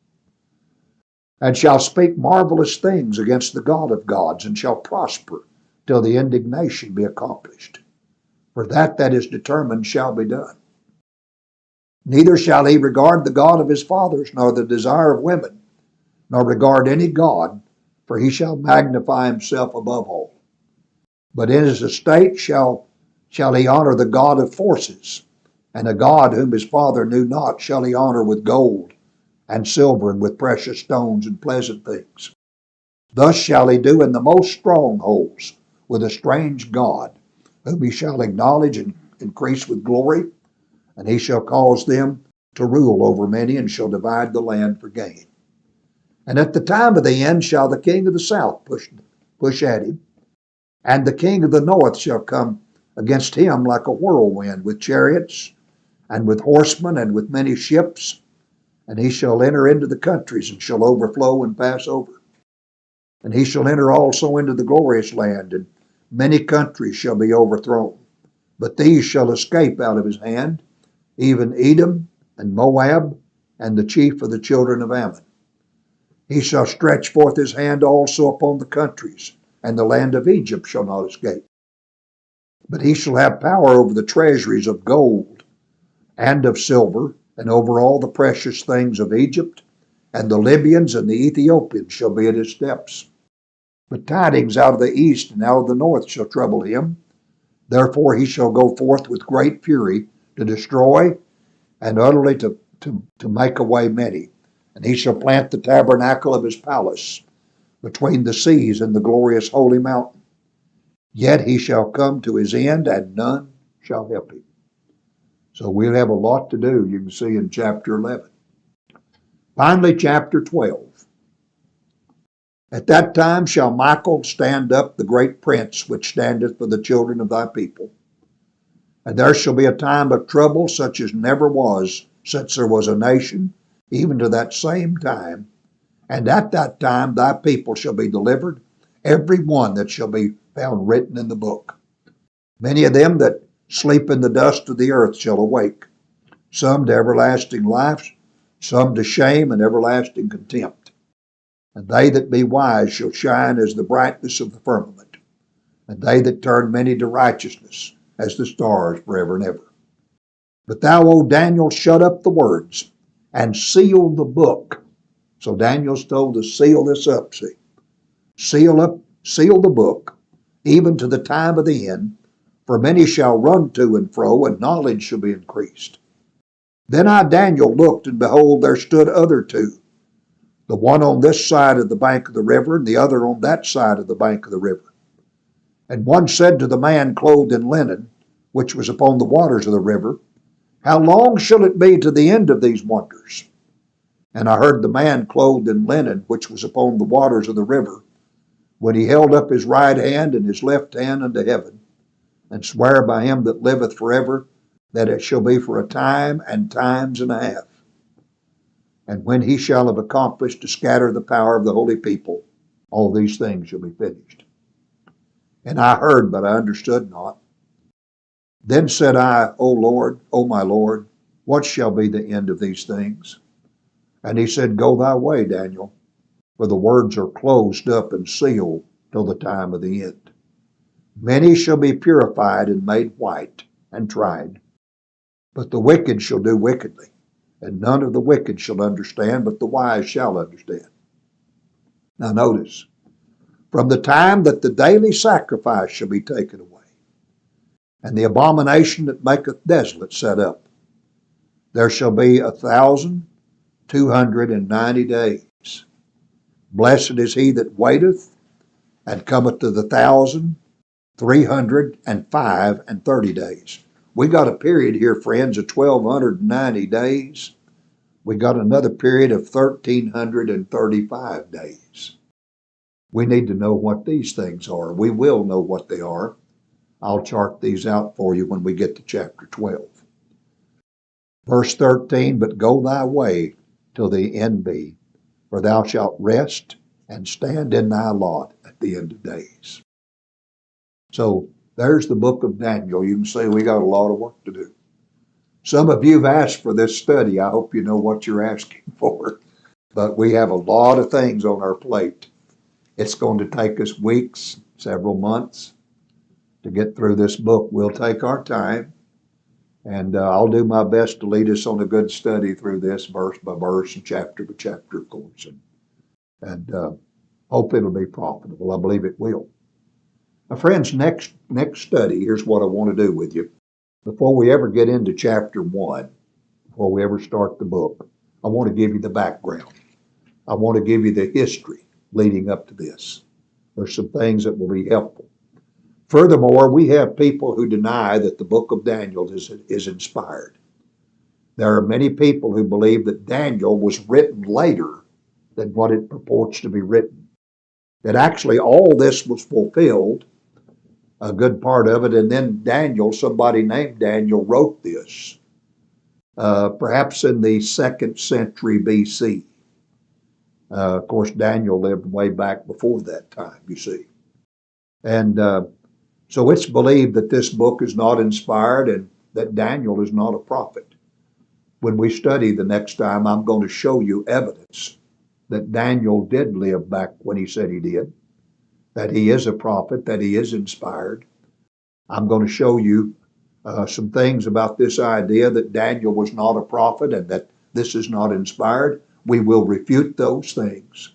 And shall speak marvelous things against the God of gods, and shall prosper till the indignation be accomplished. For that is determined shall be done. Neither shall he regard the God of his fathers, nor the desire of women, nor regard any god, for he shall magnify himself above all. But in his estate shall he honor the God of forces, and a God whom his father knew not shall he honor with gold and silver and with precious stones and pleasant things. Thus shall he do in the most strongholds with a strange God, whom he shall acknowledge and increase with glory, and he shall cause them to rule over many, and shall divide the land for gain. And at the time of the end shall the king of the south push at him, and the king of the north shall come against him like a whirlwind, with chariots, and with horsemen, and with many ships. And he shall enter into the countries, and shall overflow and pass over. And he shall enter also into the glorious land, and many countries shall be overthrown. But these shall escape out of his hand, even Edom and Moab, and the chief of the children of Ammon. He shall stretch forth his hand also upon the countries, and the land of Egypt shall not escape. But he shall have power over the treasuries of gold and of silver, and over all the precious things of Egypt, and the Libyans and the Ethiopians shall be at his steps. But tidings out of the east and out of the north shall trouble him. Therefore he shall go forth with great fury to destroy, and utterly to make away many. And he shall plant the tabernacle of his palace between the seas and the glorious holy mountain. Yet he shall come to his end, and none shall help him. So we'll have a lot to do, you can see in chapter 11. Finally, chapter 12. At that time shall Michael stand up, the great prince, which standeth for the children of thy people. And there shall be a time of trouble such as never was since there was a nation, even to that same time. And at that time thy people shall be delivered, every one that shall be found written in the book. Many of them that sleep in the dust of the earth shall awake, some to everlasting life, some to shame and everlasting contempt. And they that be wise shall shine as the brightness of the firmament, and they that turn many to righteousness as the stars forever and ever. But thou, O Daniel, shut up the words and seal the book. So Daniel's told to seal this up, see. Seal the book, even to the time of the end, for many shall run to and fro, and knowledge shall be increased. Then I, Daniel, looked, and behold, there stood other two, the one on this side of the bank of the river, and the other on that side of the bank of the river. And one said to the man clothed in linen, which was upon the waters of the river, How long shall it be to the end of these wonders? And I heard the man clothed in linen, which was upon the waters of the river, when he held up his right hand and his left hand unto heaven, and swear by him that liveth forever, that it shall be for a time and times and a half. And when he shall have accomplished to scatter the power of the holy people, all these things shall be finished. And I heard, but I understood not. Then said I, O Lord, O my Lord, what shall be the end of these things? And he said, Go thy way, Daniel, for the words are closed up and sealed till the time of the end. Many shall be purified and made white and tried, but the wicked shall do wickedly, and none of the wicked shall understand, but the wise shall understand. Now notice, from the time that the daily sacrifice shall be taken away, and the abomination that maketh desolate set up, there shall be 290 days. Blessed is he that waiteth, and cometh to the 1,305 and 30 days. We got a period here, friends, of 1,290 days. We got another period of 1,335 days. We need to know what these things are. We will know what they are. I'll chart these out for you when we get to chapter 12. Verse 13, but go thy way till the end be, for thou shalt rest and stand in thy lot at the end of days. So there's the book of Daniel. You can see we got a lot of work to do. Some of you have asked for this study. I hope you know what you're asking for. But we have a lot of things on our plate. It's going to take us weeks, several months to get through this book. We'll take our time, and I'll do my best to lead us on a good study through this verse by verse and chapter by chapter, of course, and hope it'll be profitable. I believe it will. My friends, next study, here's what I want to do with you. Before we ever get into chapter 1, before we ever start the book, I want to give you the background. I want to give you the history leading up to this. There's some things that will be helpful. Furthermore, we have people who deny that the book of Daniel is inspired. There are many people who believe that Daniel was written later than what it purports to be written. That actually all this was fulfilled, a good part of it, and then Daniel, somebody named Daniel, wrote this, perhaps in the 2nd century BC. Of course, Daniel lived way back before that time, you see. And so it's believed that this book is not inspired and that Daniel is not a prophet. When we study the next time, I'm going to show you evidence that Daniel did live back when he said he did, that he is a prophet, that he is inspired. I'm going to show you some things about this idea that Daniel was not a prophet and that this is not inspired. We will refute those things.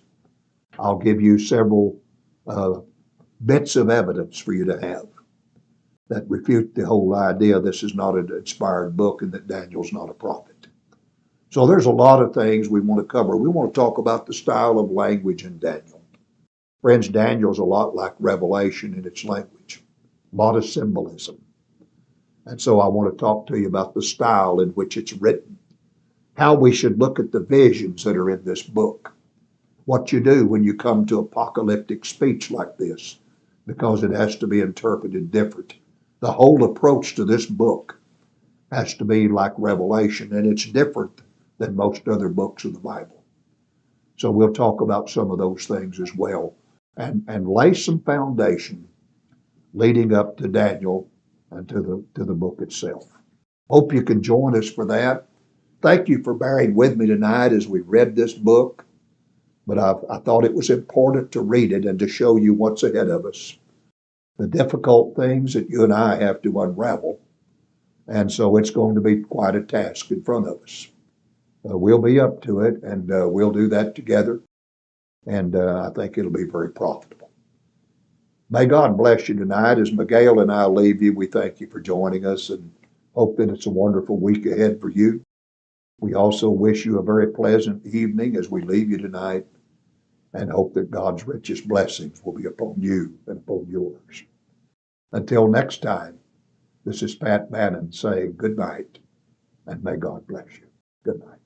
I'll give you several bits of evidence for you to have that refute the whole idea this is not an inspired book and that Daniel's not a prophet. So there's a lot of things we want to cover. We want to talk about the style of language in Daniel. Friends, Daniel's a lot like Revelation in its language, a lot of symbolism. And so I want to talk to you about the style in which it's written, how we should look at the visions that are in this book, what you do when you come to apocalyptic speech like this, because it has to be interpreted different. The whole approach to this book has to be like Revelation, and it's different than most other books of the Bible. So we'll talk about some of those things as well and lay some foundation leading up to Daniel and to the book itself. Hope you can join us for that. Thank you for bearing with me tonight as we read this book, but I thought it was important to read it and to show you what's ahead of us, the difficult things that you and I have to unravel. And so it's going to be quite a task in front of us. We'll be up to it, and we'll do that together. And I think it'll be very profitable. May God bless you tonight. As Miguel and I leave you, we thank you for joining us and hope that it's a wonderful week ahead for you. We also wish you a very pleasant evening as we leave you tonight and hope that God's richest blessings will be upon you and upon yours. Until next time, this is Pat Bannon saying good night and may God bless you. Good night.